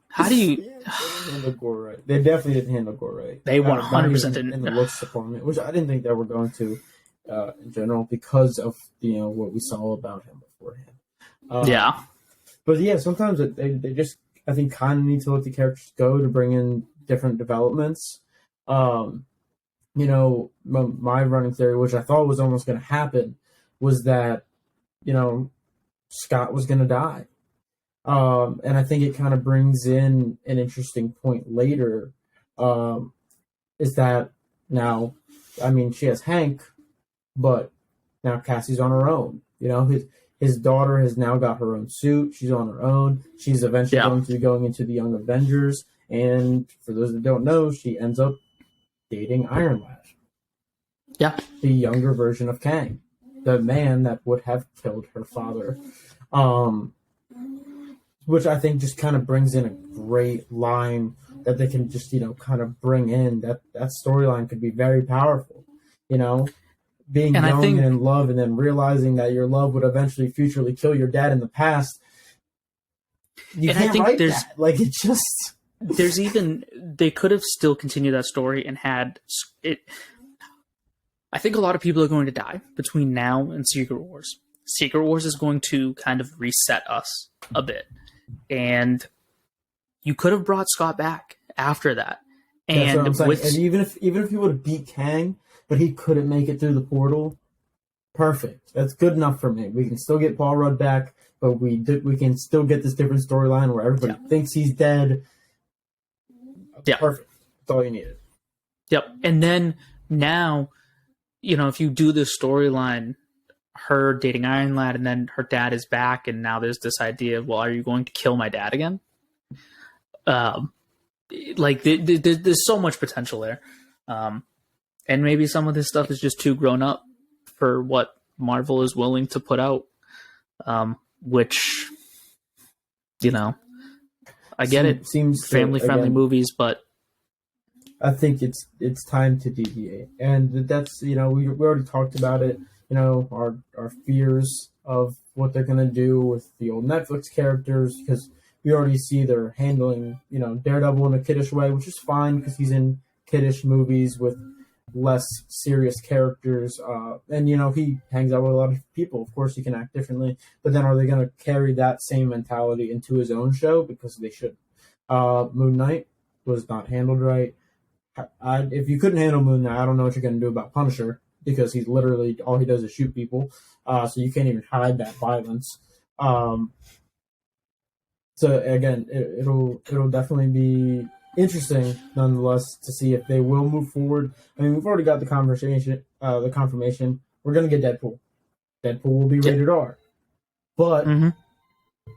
How do you? yeah, they didn't handle Gore right. They definitely didn't handle Gore right. They Not 100% even didn't. in the looks department, which I didn't think they were going to in general because of what we saw about him beforehand. Yeah, But yeah, sometimes they just I think kind of need to let the characters go to bring in different developments. Um, my running theory, which I thought was almost going to happen, was that Scott was going to die. And I think it kind of brings in an interesting point later. Is that now? I mean, she has Hank, but now Cassie's on her own. His daughter has now got her own suit. She's on her own. She's eventually yeah, going to be going into the Young Avengers. And for those that don't know, she ends up dating Iron Lad, yeah. the younger version of Kang, the man that would have killed her father. Which I think just kind of brings in a great line that they can just, kind of bring in. That storyline could be very powerful, being And I young think, and in love and then realizing that your love would eventually futurely kill your dad in the past. You and I can't think write there's that. Like, it just... there's even they could have still continued that story and had it. I think a lot of people are going to die between now and Secret Wars. Secret Wars is going to kind of reset us a bit, and you could have brought Scott back after that. That's what I'm And saying. with And even if he would have beat Kang, but he couldn't make it through the portal, perfect. That's good enough for me. We can still get Paul Rudd back, but we can still get this different storyline where everybody thinks he's dead. Yeah. Perfect. That's all you needed. Yep. And then now, if you do this storyline, her dating Iron Lad, and then her dad is back, and now there's this idea of, well, are you going to kill my dad again? There's so much potential there. And maybe some of this stuff is just too grown up for what Marvel is willing to put out. Which, I get it. Seems Family-friendly movies, but I think it's time to deviate, and that's we already talked about it. Our fears of what they're gonna do with the old Netflix characters, because we already see they're handling, Daredevil in a kiddish way, which is fine because he's in kiddish movies with less serious characters. And, he hangs out with a lot of people. Of course, he can act differently. But then are they going to carry that same mentality into his own show? Because they should. Moon Knight was not handled right. If you couldn't handle Moon Knight, I don't know what you're going to do about Punisher, because he's literally, all he does is shoot people. So you can't even hide that violence. So again, it'll definitely be interesting, nonetheless, to see if they will move forward. I mean, we've already got the confirmation. We're going to get Deadpool. Deadpool will be rated R, but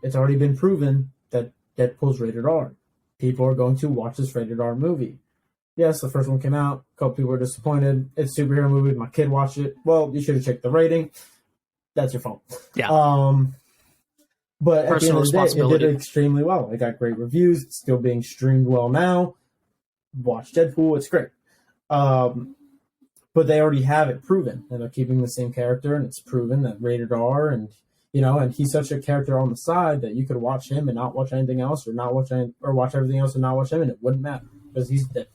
it's already been proven that Deadpool's rated R. People are going to watch this rated R movie. Yes, the first one came out. A couple people were disappointed. It's a superhero movie. My kid watched it. Well, you should have checked the rating. That's your fault. Yeah. But at the end of the day, it did extremely well. It got great reviews. It's still being streamed well now. Watch Deadpool. It's great. But they already have it proven. And they're keeping the same character, and it's proven that rated R, and and he's such a character on the side that you could watch him and not watch anything else, or watch everything else and not watch him, and it wouldn't matter because he's dead.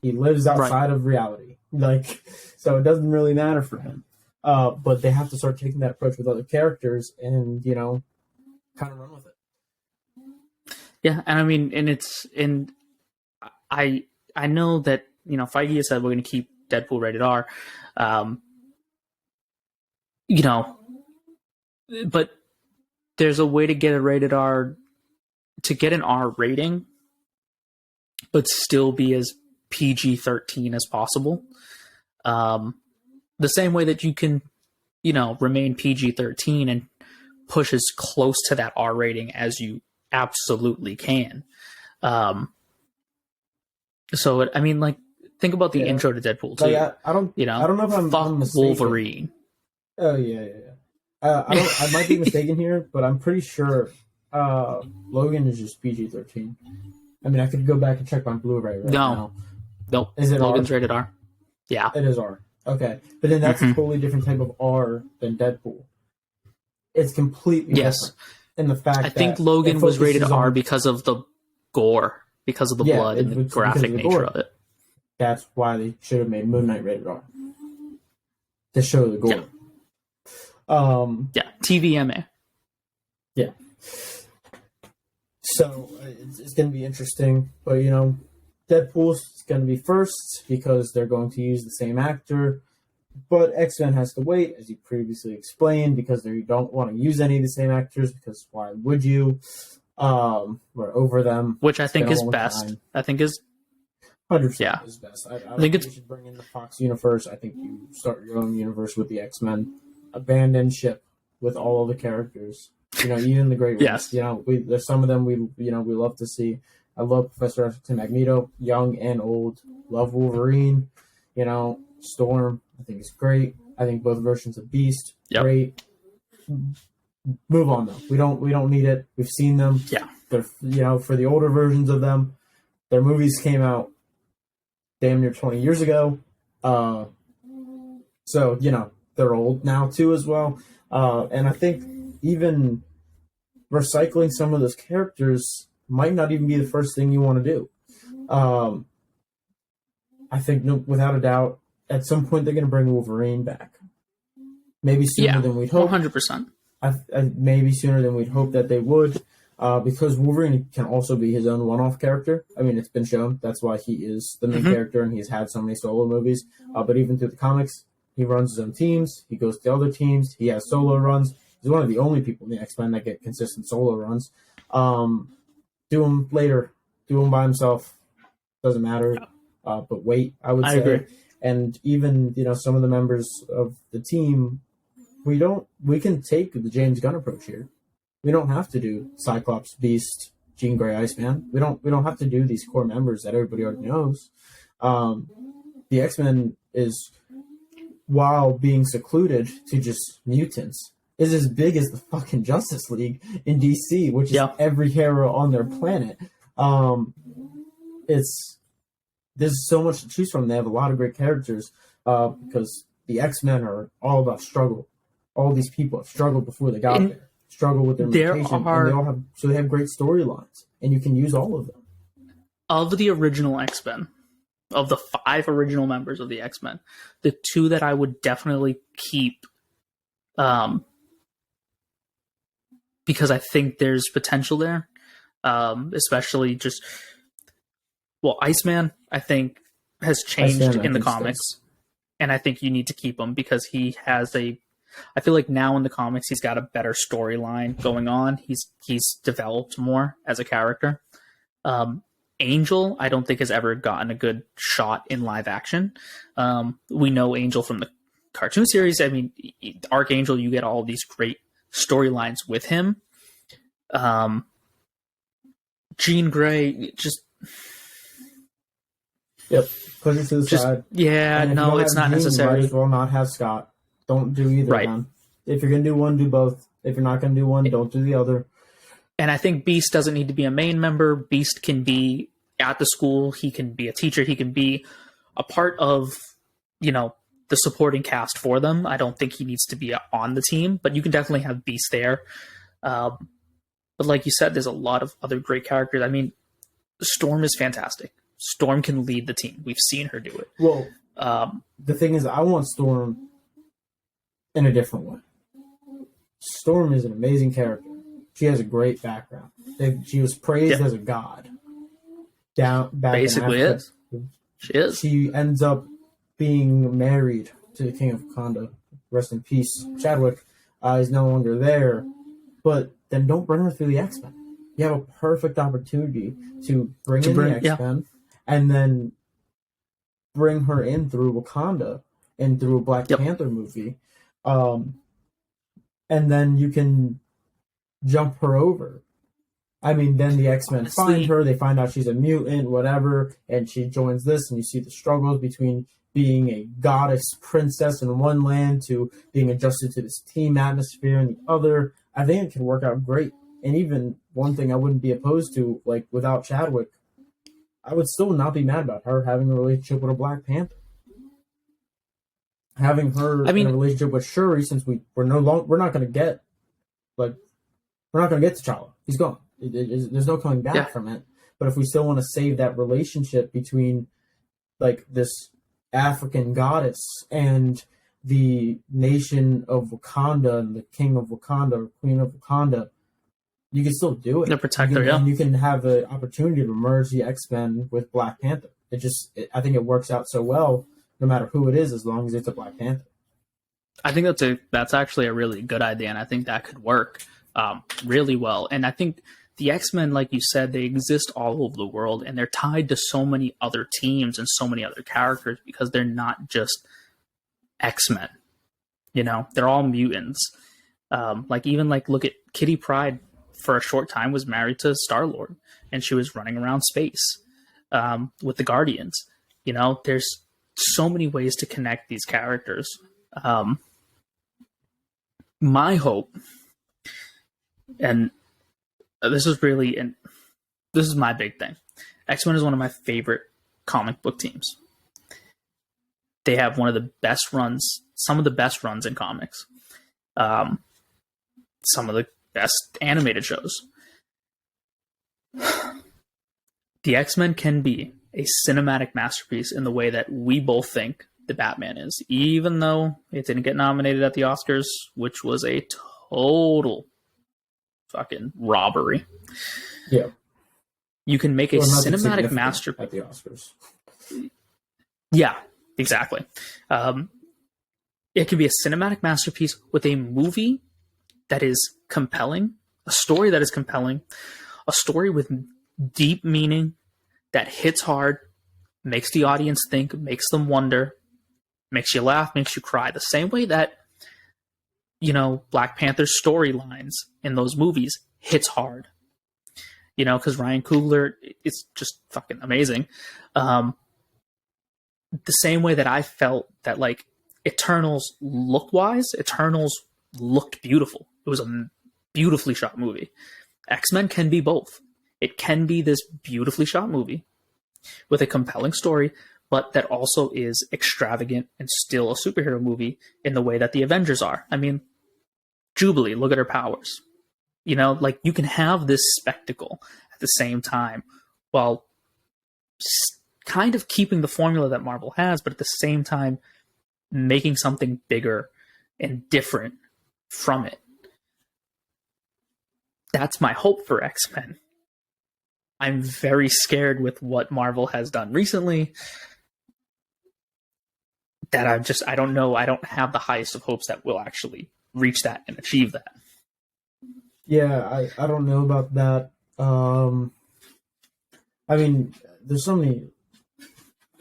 He lives outside of reality. So it doesn't really matter for him. But they have to start taking that approach with other characters and, kind of run with it. Yeah, and I mean, I know that, Feige has said we're going to keep Deadpool rated R. But there's a way to get a rated R, to get an R rating, but still be as PG-13 as possible. The same way that you can, remain PG-13 and push as close to that R rating as you absolutely can. Think about the intro to Deadpool too. I don't know if I'm mistaken. Wolverine. Oh yeah. I might be mistaken here, but I'm pretty sure Logan is just PG-13. I mean, I could go back and check my Blu-ray now. Nope. Is it Logan's R? rated R? Yeah. It is R. Okay. But then that's a totally different type of R than Deadpool. It's completely different. In the fact I think Logan was rated R because of the gore, because of the blood and the graphic nature of it. That's why they should have made Moon Knight rated R. To show the gore. Yeah. TVMA. Yeah. So it's going to be interesting, but Deadpool's going to be first because they're going to use the same actor, but X-Men has to wait, as you previously explained, because they don't want to use any of the same actors, because why would you? We're over them. Which I think is best. Time. I think is 100% is best. I think you should bring in the Fox universe. I think you start your own universe with the X-Men. Abandon ship with all of the characters. Even the great ones. Yes. There's some of them we love to see. I love Professor X and Magneto, young and old. Love Wolverine. Storm. I think it's great. I think both versions of Beast. Yep. Great. Move on though. We don't need it. We've seen them. Yeah. They're for the older versions of them, their movies came out damn near 20 years ago. So they're old now too as well. And I think even recycling some of those characters might not even be the first thing you want to do. I think without a doubt, at some point they're going to bring Wolverine back. Maybe sooner than we'd hope. 100%. Maybe sooner than we'd hope that they would, because Wolverine can also be his own one-off character. I mean, it's been shown. That's why he is the main character, and he's had so many solo movies. But even through the comics, he runs his own teams. He goes to other teams. He has solo runs. He's one of the only people in the X-Men that get consistent solo runs. Do them later. Do them by himself. Doesn't matter. But wait, I would say. I agree. And even some of the members of the team, we can take the James Gunn approach here. We don't have to do Cyclops, Beast, Jean Grey, Iceman. We don't have to do these core members that everybody already knows. The X-Men is, while being secluded to just mutants, is as big as the fucking Justice League in DC, which is every hero on their planet. There's so much to choose from. They have a lot of great characters because the X-Men are all about struggle. All these people have struggled before they got there. struggle with their There mutation, and are they have great storylines, and you can use all of them. of the original X-Men, of the 5 original members of the X-Men, the 2 that I would definitely keep, because I think there's potential there, especially just, well, Iceman, I think, has changed Iceman, I in the think, comics, stays. and I think you need to keep him because he has I feel like now in the comics he's got a better storyline going on. He's developed more as a character. Angel, I don't think has ever gotten a good shot in live action. We know Angel from the cartoon series. I mean, Archangel, you get all these great storylines with him. Jean Grey, just Yep, push it to the side. Yeah, and no, it's not necessary. Might as well not have Scott. Don't do either. Right. Then. If you're gonna do one, do both. If you're not gonna do one, don't do the other. And I think Beast doesn't need to be a main member. Beast can be at the school. He can be a teacher. He can be a part of, the supporting cast for them. I don't think he needs to be on the team, but you can definitely have Beast there. But like you said, there's a lot of other great characters. I mean, Storm is fantastic. Storm can lead the team. We've seen her do it. Well, the thing is, I want Storm in a different way. Storm is an amazing character. She has a great background. She was praised as a god. Back basically in Africa. She is. She ends up being married to the King of Wakanda. Rest in peace. Chadwick is no longer there. But then don't bring her through the X-Men. You have a perfect opportunity to bring in the X-Men and then bring her in through Wakanda and through a Black Panther movie. And then you can jump her over. I mean, then the X-Men find her, they find out she's a mutant, whatever, and she joins this, and you see the struggles between being a goddess princess in one land to being adjusted to this team atmosphere in the other. I think it can work out great. And even one thing I wouldn't be opposed to, like without Chadwick, I would still not be mad about her having a relationship with a Black Panther. Having her in a relationship with Shuri, since we're not going to get T'Challa. He's gone. There's no coming back from it. But if we still want to save that relationship between like this African goddess and the nation of Wakanda and the king of Wakanda or queen of Wakanda, you can still do it. To protect her, And you can have the opportunity to merge the X-Men with Black Panther. I think it works out so well, no matter who it is, as long as it's a Black Panther. I think that's actually a really good idea, and I think that could work really well. And I think the X-Men, like you said, they exist all over the world, and they're tied to so many other teams and so many other characters because they're not just X-Men. They're all mutants. Look at Kitty Pryde. For a short time, was married to Star-Lord, and she was running around space with the Guardians. There's so many ways to connect these characters. My hope, and this is my big thing. X-Men is one of my favorite comic book teams. They have one of the best runs, some of the best runs in comics. Some of the best animated shows. The X-Men can be a cinematic masterpiece in the way that we both think the Batman is, even though it didn't get nominated at the Oscars, which was a total fucking robbery. Yeah. You can make a cinematic masterpiece at the Oscars. Yeah, exactly. It could be a cinematic masterpiece with a movie that is compelling, a story that is compelling, a story with deep meaning that hits hard, makes the audience think, makes them wonder, makes you laugh, makes you cry. The same way that, Black Panther's storylines in those movies hits hard. Because Ryan Coogler is just fucking amazing. The same way that I felt that, like, Eternals look-wise, Eternals looked beautiful. It was a beautifully shot movie. X-Men can be both. It can be this beautifully shot movie with a compelling story, but that also is extravagant and still a superhero movie in the way that the Avengers are. I mean, Jubilee, look at her powers. You know, like you can have this spectacle at the same time while kind of keeping the formula that Marvel has, but at the same time making something bigger and different from it. That's my hope for X-Men. I'm very scared with what Marvel has done recently. That I don't know. I don't have the highest of hopes that we'll actually reach that and achieve that. Yeah, I don't know about that. I mean, there's so many,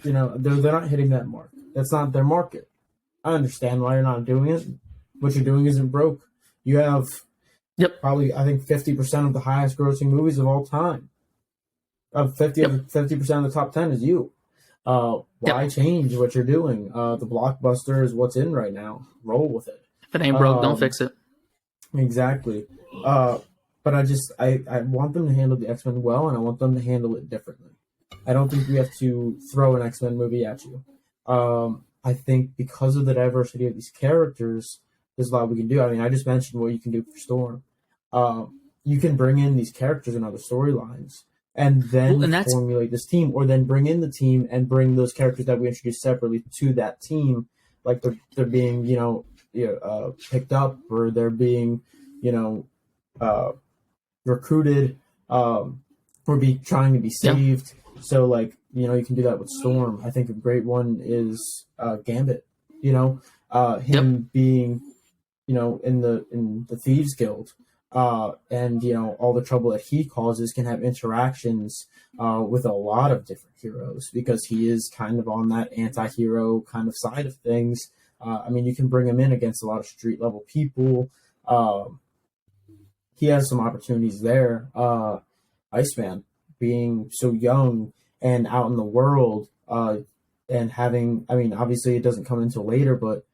they're not hitting that mark. That's not their market. I understand why you're not doing it. What you're doing isn't broke. You have probably, I think, 50% of the highest grossing movies of all time. Of 50% of the top 10 is you. Why change what you're doing? The blockbuster is what's in right now. Roll with it. If it ain't broke, don't fix it. Exactly. But I want them to handle the X-Men well, and I want them to handle it differently. I don't think we have to throw an X-Men movie at you. I think because of the diversity of these characters, there's a lot we can do. I mean, I just mentioned what you can do for Storm. You can bring in these characters and other storylines, and then formulate this team, or then bring in the team and bring those characters that we introduced separately to that team, like they're being picked up, or they're being recruited, or trying to be saved. So you can do that with Storm. I think a great one is Gambit. Him being in the Thieves Guild. And all the trouble that he causes can have interactions with a lot of different heroes, because he is kind of on that anti-hero kind of side of things. I mean, you can bring him in against a lot of street level people. He has some opportunities there. Iceman, being so young and out in the world, and having, I mean, obviously it doesn't come until later, but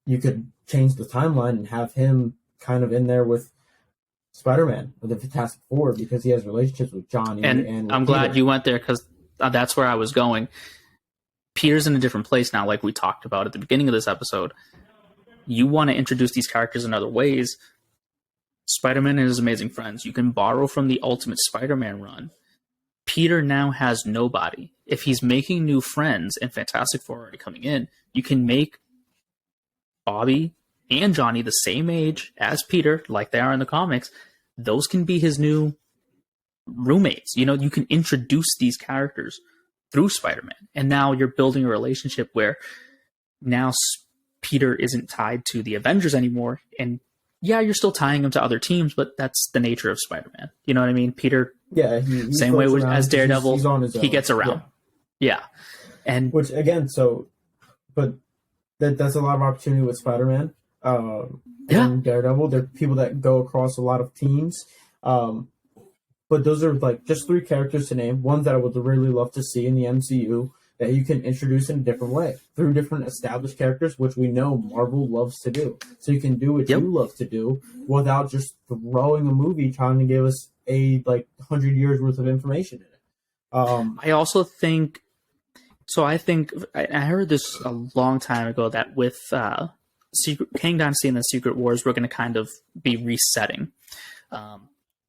you could change the timeline and have him kind of in there with Spider-Man or the Fantastic Four, because he has relationships with Johnny and I'm Peter. glad you went there, because that's where I was going. Peter's in a different place now, like we talked about at the beginning of this episode. You want to introduce these characters in other ways. Spider-Man and his amazing friends. You can borrow from the Ultimate Spider-Man run. Peter now has nobody. If he's making new friends and Fantastic Four already coming in, you can make Bobby and Johnny the same age as Peter, like they are in the comics. Those can be his new roommates. You can introduce these characters through Spider-Man. And now you're building a relationship where now Peter isn't tied to the Avengers anymore. And yeah, you're still tying him to other teams, but that's the nature of Spider-Man. You know what I mean? Peter, he same way as Daredevil, he's on his own. He gets around. Yeah. And which again, but that's a lot of opportunity with Spider-Man. And Daredevil. They're people that go across a lot of teams. But those are just three characters to name, ones that I would really love to see in the MCU that you can introduce in a different way through different established characters, which we know Marvel loves to do. So you can do what you love to do without just throwing a movie trying to give us a 100 years worth of information in it. I also think, I heard this a long time ago, that with Kang Dynasty and the Secret Wars, we're going to kind of be resetting.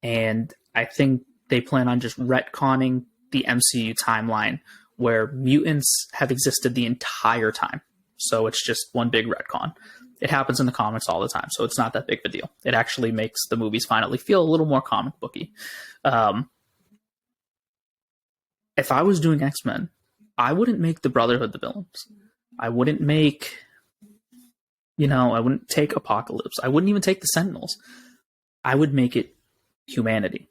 And I think they plan on just retconning the MCU timeline, where mutants have existed the entire time. So it's just one big retcon. It happens in the comics all the time, so it's not that big of a deal. It actually makes the movies finally feel a little more comic booky. If I was doing X-Men, I wouldn't make the Brotherhood the villains. I wouldn't make, I wouldn't take Apocalypse. I wouldn't even take the Sentinels. I would make it humanity.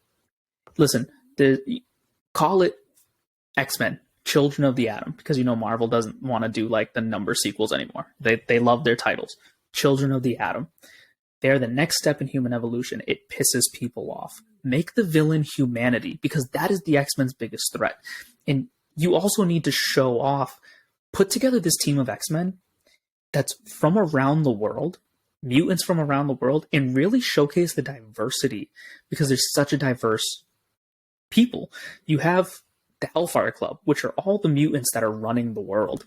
Listen, call it X-Men, Children of the Atom, because Marvel doesn't want to do the number sequels anymore. They love their titles. Children of the Atom. They're the next step in human evolution. It pisses people off. Make the villain humanity, because that is the X-Men's biggest threat. And you also need to show off, put together this team of X-Men that's from around the world, mutants from around the world, and really showcase the diversity, because there's such a diverse people. You have the Hellfire Club, which are all the mutants that are running the world.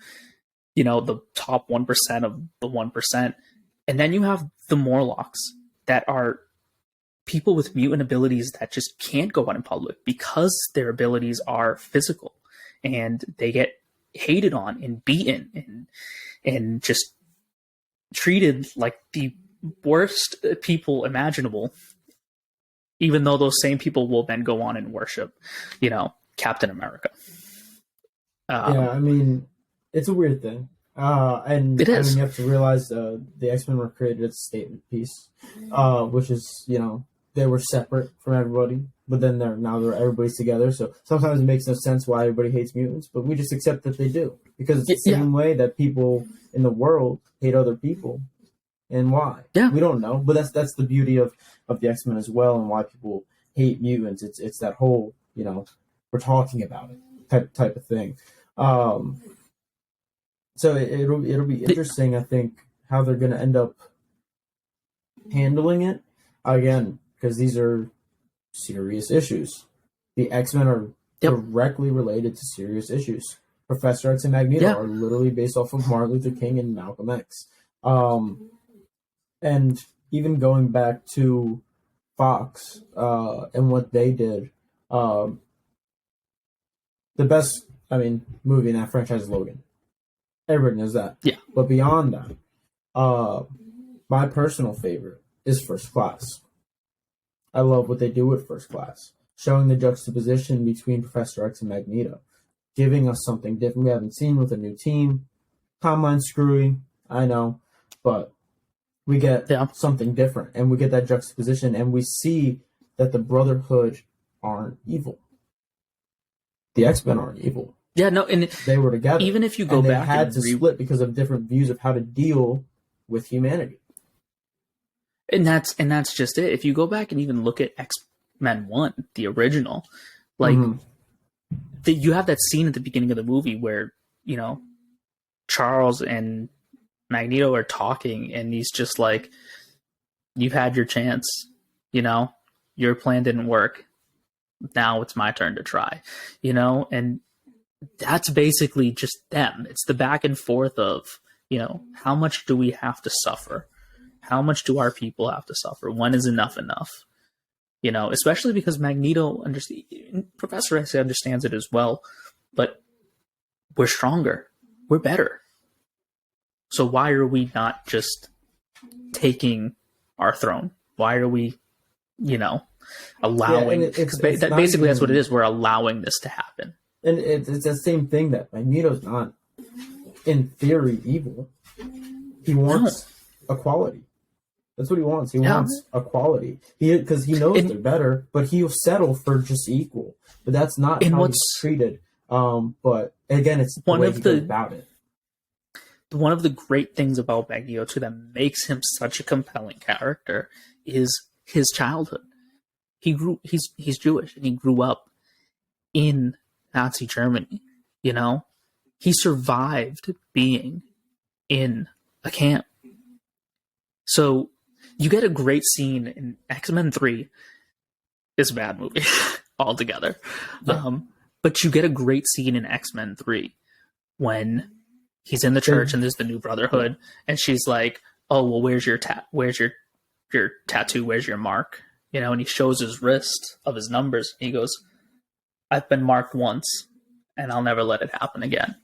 The top 1% of the 1%. And then you have the Morlocks, that are people with mutant abilities that just can't go out in public because their abilities are physical, and they get hated on and beaten and just treated like the worst people imaginable, even though those same people will then go on and worship, Captain America. Yeah, I mean, it's a weird thing. And It I is. mean, you have to realize the X-Men were created as a statement piece, which is, they were separate from everybody, but then they're everybody's together. So sometimes it makes no sense why everybody hates mutants, but we just accept that they do, because it's the same way that people in the world hate other people. And why? Yeah. We don't know, but that's the beauty of the X-Men as well, and why people hate mutants. It's that whole, we're talking about it type of thing. So it'll be interesting, I think, how they're going to end up handling it again, because these are serious issues. The X-Men are directly related to serious issues. Professor X and Magneto are literally based off of Martin Luther King and Malcolm X. And even going back to Fox and what they did, the best, movie in that franchise is Logan. Everybody knows that. Yeah. But beyond that, my personal favorite is First Class. I love what they do with First Class, showing the juxtaposition between Professor X and Magneto, giving us something different we haven't seen with a new team. Timeline screwy, I know, but we get something different, and we get that juxtaposition, and we see that the Brotherhood aren't evil. The X-Men aren't evil. Yeah, no, and they were together. Even if you go back, they had to split because of different views of how to deal with humanity. And that's just it. If you go back and even look at X-Men 1, the original, like you have that scene at the beginning of the movie where, Charles and Magneto are talking, and he's just like, you've had your chance, your plan didn't work. Now it's my turn to try, and that's basically just them. It's the back and forth of, how much do we have to suffer? How much do our people have to suffer? When is enough? Especially because Magneto Professor X understands it as well, but we're stronger. We're better. So why are we not just taking our throne? Why are we, allowing? Because basically that's what it is. We're allowing this to happen. And it's the same thing that Magneto's not, in theory, evil. He wants equality. That's what he wants. He wants equality. Because he knows they're better, but he'll settle for just equal. But that's not how he's treated. But again, it's the way he goes about it. One of the great things about Magneto too that makes him such a compelling character is his childhood. He's Jewish, and he grew up in Nazi Germany. He survived being in a camp. So you get a great scene in X-Men 3. It's a bad movie altogether. Yeah. But you get a great scene in X-Men 3 when he's in the church and there's the new Brotherhood, and she's like, "Oh, well, where's your tattoo? Where's your mark?" And he shows his wrist of his numbers. And he goes, "I've been marked once, and I'll never let it happen again."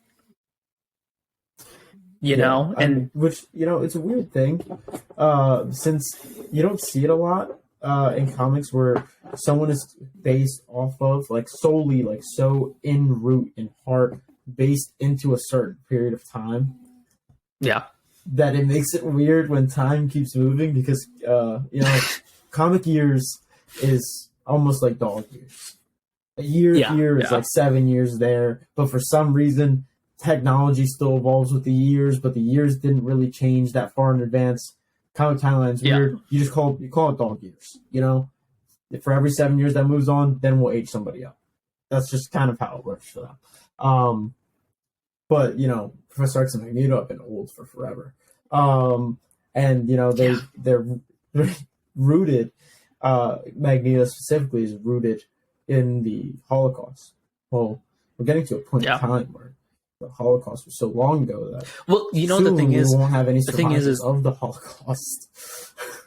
Which it's a weird thing, since you don't see it a lot in comics where someone is based off of solely so in root and heart based into a certain period of time. Yeah. That it makes it weird when time keeps moving, because comic years is almost like dog years. A year here is 7 years there, but for some reason technology still evolves with the years, but the years didn't really change that far in advance. Comic timeline's weird. You just call it dog years. For every 7 years that moves on, then we'll age somebody up. That's just kind of how it works for them. But Professor X and Magneto have been old for forever. And they're rooted. Magneto specifically is rooted in the Holocaust. Well, we're getting to a point in time where the Holocaust was so long ago that the thing is, we won't have any survivors of the Holocaust.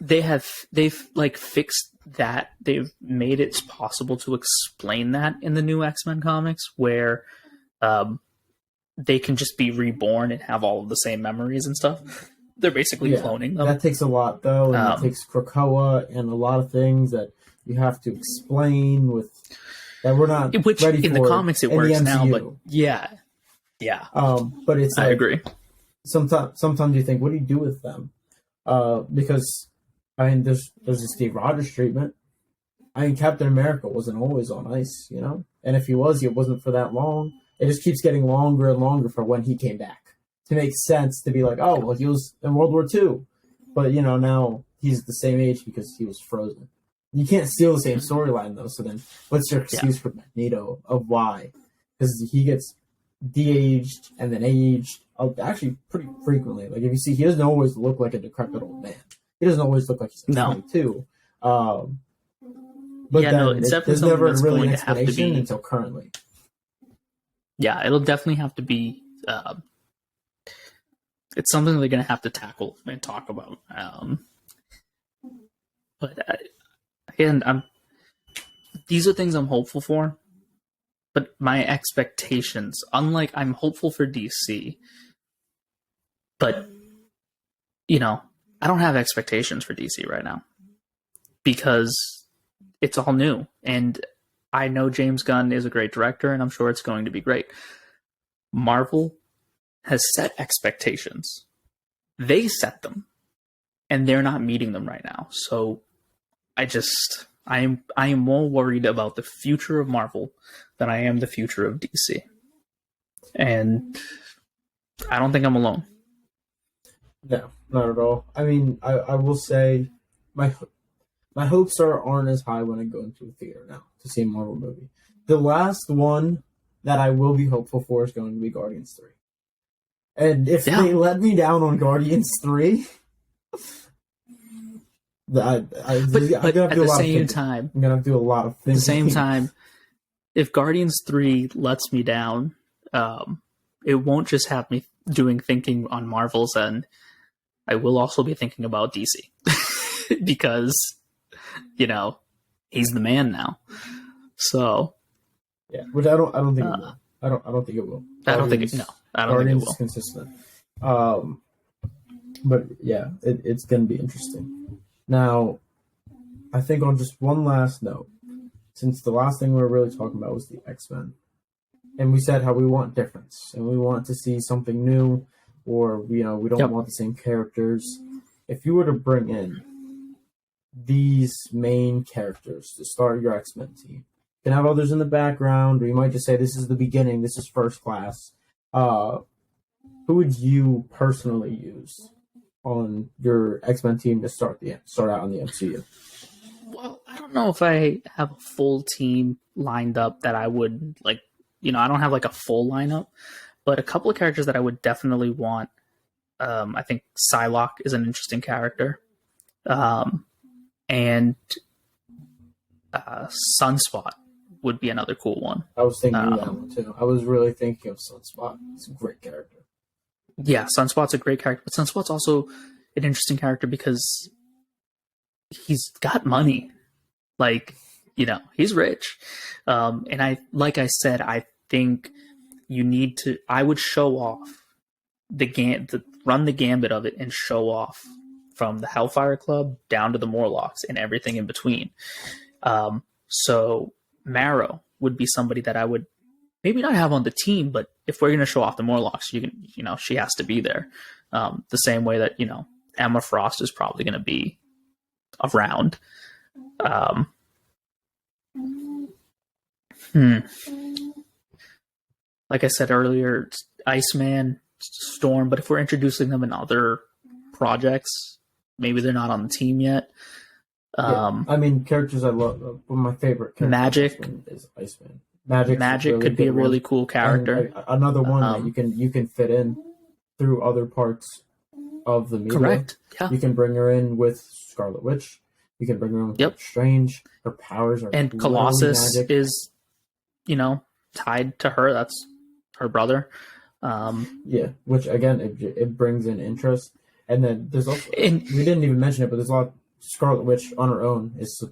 They've fixed that they've made it possible to explain that in the new X-Men comics, where they can just be reborn and have all of the same memories and stuff. They're basically cloning them. That takes a lot, though, and it takes Krakoa and a lot of things that you have to explain with that we're not ready in for the comics. It works now, but yeah. But it's I agree. Sometimes you think, what do you do with them? Because I mean, there's the Steve Rogers treatment. I mean, Captain America wasn't always on ice, you know, and if he was, it wasn't for that long. It just keeps getting longer and longer for when he came back to make sense to be like, oh, well, he was in World War II, but you know now he's the same age because he was frozen. You can't steal the same storyline though. So then, what's your excuse for Magneto of why? Because he gets de-aged and then aged actually pretty frequently. Like if you see, he doesn't always look like a decrepit old man. He doesn't always look like he's 22. But it's definitely there's never that's really going an to have to explanation be until currently. Yeah, it'll definitely have to be. It's something they're going to have to tackle and talk about. But again, these are things I'm hopeful for. But my expectations, unlike I'm hopeful for DC, but you know, I don't have expectations for DC right now because it's all new, and I know James Gunn is a great director, and I'm sure it's going to be great. Marvel has set expectations. They set them, and they're not meeting them right now. So I am more worried about the future of Marvel than I am the future of DC. And I don't think I'm alone. No, not at all. I mean, I will say my hopes aren't as high when I go into a theater now to see a Marvel movie. The last one that I will be hopeful for is going to be Guardians 3. And if they let me down on Guardians 3, I'm going to have to do a lot of thinking. I'm going to have to do a lot of thinking. At the same time, if Guardians 3 lets me down, it won't just have me doing thinking on Marvel's end. I will also be thinking about DC. Because, you know, he's the man now. So yeah, which I don't think it will. I don't think it will. I don't think it will. Is consistent. But yeah, it's going to be interesting. Now, I think on just one last note, since the last thing we were really talking about was the X-Men, and we said how we want difference and we want to see something new, or we don't want the same characters. If you were to bring in these main characters to start your X-Men team, you can have others in the background, or you might just say this is the beginning, this is first class. Who would you personally use on your X-Men team to start out on the MCU? Well, I don't know if I have a full team lined up that I would like. I don't have like a full lineup, but a couple of characters that I would definitely want. I think Psylocke is an interesting character, and Sunspot would be another cool one. I was thinking of that one too. I was really thinking of Sunspot. It's a great character. Yeah, Sunspot's a great character, but Sunspot's also an interesting character because he's got money. Like, he's rich. And I said, I think you need to, I would show off run the gambit of it and show off from the Hellfire Club down to the Morlocks and everything in between. So Marrow would be somebody that I would maybe not have on the team, but if we're going to show off the Morlocks, she has to be there. The same way that, Emma Frost is probably going to be around. Like I said earlier, Iceman, Storm, but if we're introducing them in other projects, maybe they're not on the team yet. I mean, characters I love. One of my favorite characters Magic is Iceman. Magic really could be a really one. cool character. And another one that you can fit in through other parts of the media. Correct. Yeah. You can bring her in with Scarlet Witch. You can bring her in with Doctor Strange. Her powers are and Colossus magic. Is, tied to her. That's her brother. Which again it brings in interest. And then there's also we didn't even mention it, but there's a lot. Scarlet Witch on her own is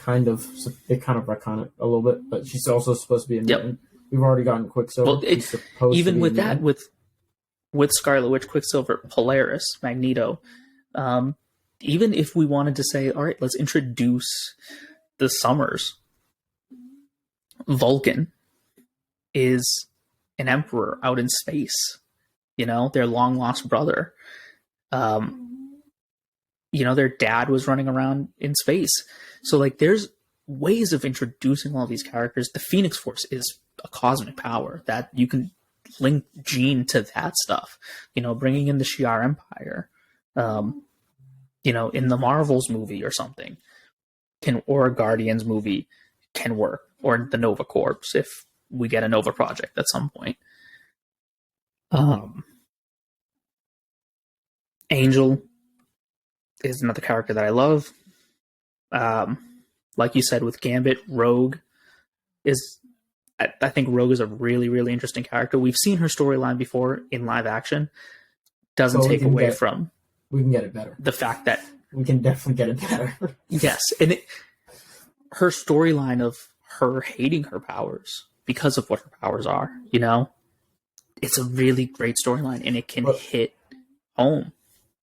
they kind of retcon it a little bit, but she's also supposed to be a Yep. mutant. We've already gotten Quicksilver. Well, He's supposed even to be with a that, mutant. with Scarlet Witch, Quicksilver, Polaris, Magneto, even if we wanted to say, all right, let's introduce the Summers, Vulcan is an emperor out in space. You know, their long lost brother. You know, their dad was running around in space. So, like, there's ways of introducing all these characters. The Phoenix Force is a cosmic power that you can link Jean to that stuff. You know, bringing in the Shi'ar Empire. You know, in the Marvels movie or something, or a Guardians movie can work, or the Nova Corps if we get a Nova project at some point. Angel is another character that I love. Like you said with Gambit, Rogue is. I think Rogue is a really, really interesting character. We've seen her storyline before in live action. Doesn't take away from. We can get it better. The fact that we can definitely get it better. Yes, and her storyline of her hating her powers because of what her powers are, you know, it's a really great storyline, and it can hit home.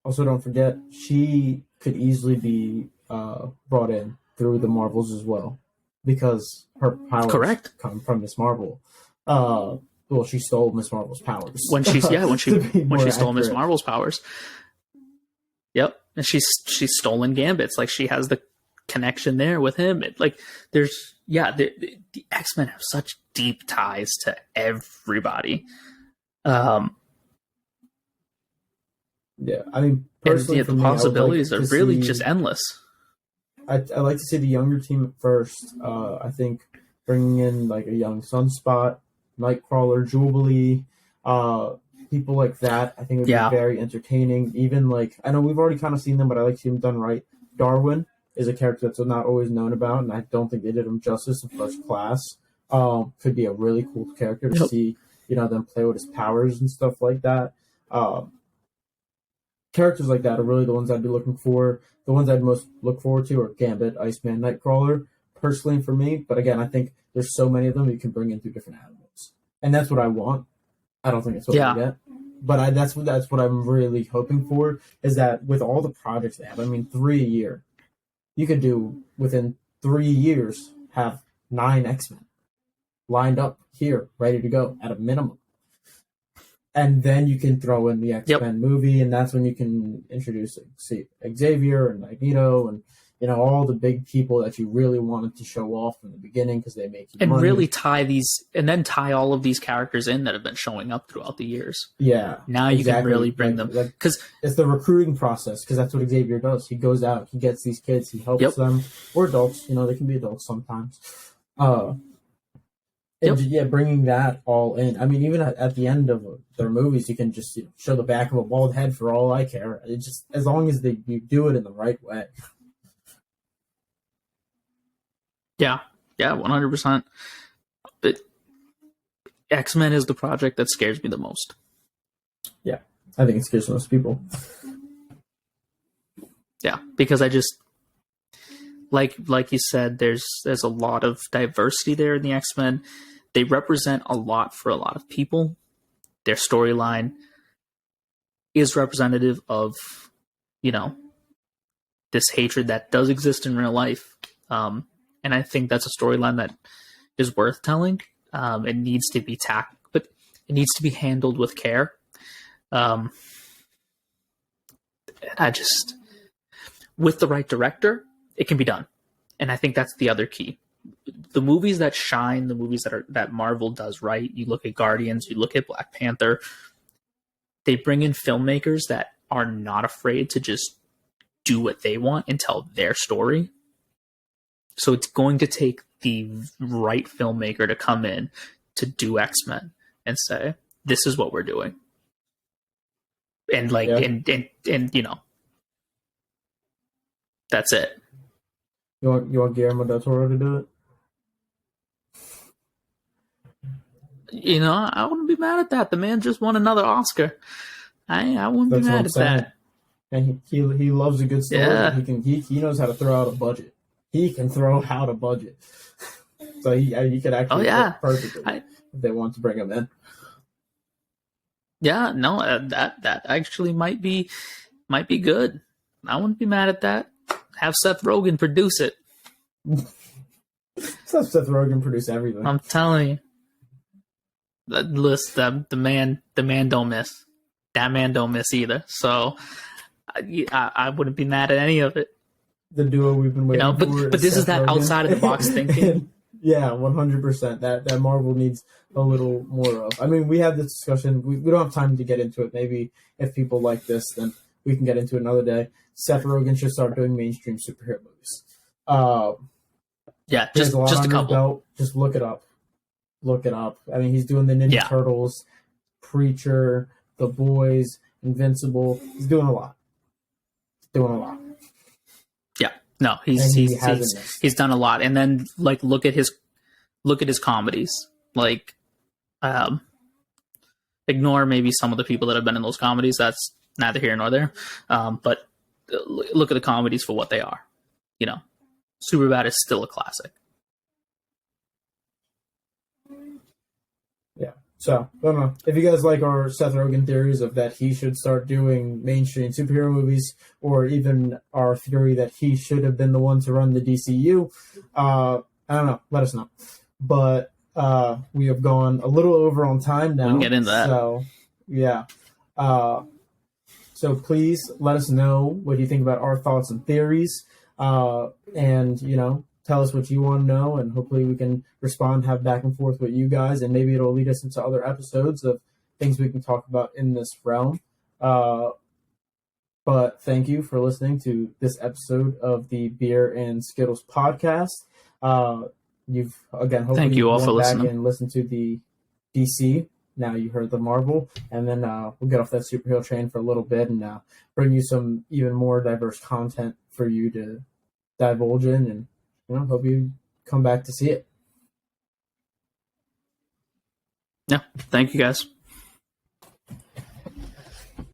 Also, don't forget, she could easily be brought in through the Marvels as well, because her powers come from Miss Marvel. Well, she stole Miss Marvel's powers when she stole Miss Marvel's powers. Yep, and she's stolen Gambit's. Like, she has the connection there with him. Like, there's the X-Men have such deep ties to everybody. Yeah, I mean, personally, the possibilities are really just endless. I like to see the younger team at first. I think bringing in like a young Sunspot, Nightcrawler, Jubilee, people like that, I think would be very entertaining. Even like, I know we've already kind of seen them, but I like to see them done right. Darwin is a character that's not always known about, and I don't think they did him justice in First Class. Could be a really cool character to see, you know, them play with his powers and stuff like that. Characters like that are really the ones I'd be looking for. The ones I'd most look forward to are Gambit, Iceman, Nightcrawler, personally for me. But again, I think there's so many of them you can bring in through different animals, and that's what I want. I don't think it's what we get, but that's what I'm really hoping for, is that with all the projects they have, I mean, 3 a year, you could do within 3 years have 9 X-Men lined up here, ready to go at a minimum. And then you can throw in the X-Men movie, and that's when you can introduce Xavier and Magneto and, you know, all the big people that you really wanted to show off in the beginning because they make you money. Really tie all of these characters in that have been showing up throughout the years. Yeah. Now you can really bring them. Because it's the recruiting process, because that's what Xavier does. He goes out, he gets these kids, he helps them, or adults, you know, they can be adults sometimes. Bringing that all in. I mean, even at the end of their movies, you can just show the back of a bald head for all I care. It's just, as long as you do it in the right way. Yeah, 100%. But X-Men is the project that scares me the most. Yeah, I think it scares most people. Yeah, because I just like you said, there's a lot of diversity there in the X-Men. They represent a lot for a lot of people. Their storyline is representative of, you know, this hatred that does exist in real life. And I think that's a storyline that is worth telling. It needs to be but it needs to be handled with care. With the right director, it can be done. And I think that's the other key. The movies that shine, the movies that Marvel does right, you look at Guardians, you look at Black Panther, they bring in filmmakers that are not afraid to just do what they want and tell their story. So it's going to take the right filmmaker to come in to do X-Men and say, this is what we're doing. And and you know, that's it. You want Guillermo del Toro to do it? You know, I wouldn't be mad at that. The man just won another Oscar. I wouldn't be mad at that. And he loves a good story. Yeah. He knows how to throw out a budget. he can throw out a budget. So he could actually fit perfectly if they want to bring him in. Yeah, no, that actually might be good. I wouldn't be mad at that. Have Seth Rogen produce it. Seth Rogen produce everything. I'm telling you. The man don't miss. That man don't miss either. So I wouldn't be mad at any of it. The duo we've been waiting for. But this is that Rogen. Outside of the box thinking. Yeah, 100%. That Marvel needs a little more of. I mean, we had this discussion. We don't have time to get into it. Maybe if people like this, then we can get into it another day. Seth Rogen should start doing mainstream superhero movies. Yeah, just a couple. Belt. Just look it up. Look it up. I mean, he's doing the Ninja Turtles, Preacher, The Boys, Invincible. He's doing a lot. Yeah, no, he's done a lot. And then like look at his comedies. Like, ignore maybe some of the people that have been in those comedies. That's neither here nor there. But look at the comedies for what they are. You know, Superbad is still a classic. Yeah. So, I don't know. If you guys like our Seth Rogen theories of that he should start doing mainstream superhero movies, or even our theory that he should have been the one to run the DCU, I don't know. Let us know. But we have gone a little over on time now. We can get into that. So, yeah. So please let us know what you think about our thoughts and theories. And, you know, tell us what you want to know, and hopefully we can respond, have back and forth with you guys, and maybe it'll lead us into other episodes of things we can talk about in this realm. But thank you for listening to this episode of the Beer and Skittles podcast. You've hopefully thank you all for back listening and listen to the DC. Now you heard the Marvel, and then we'll get off that superhero train for a little bit and bring you some even more diverse content for you to divulge in, and hope you come back to see it. Yeah, thank you guys.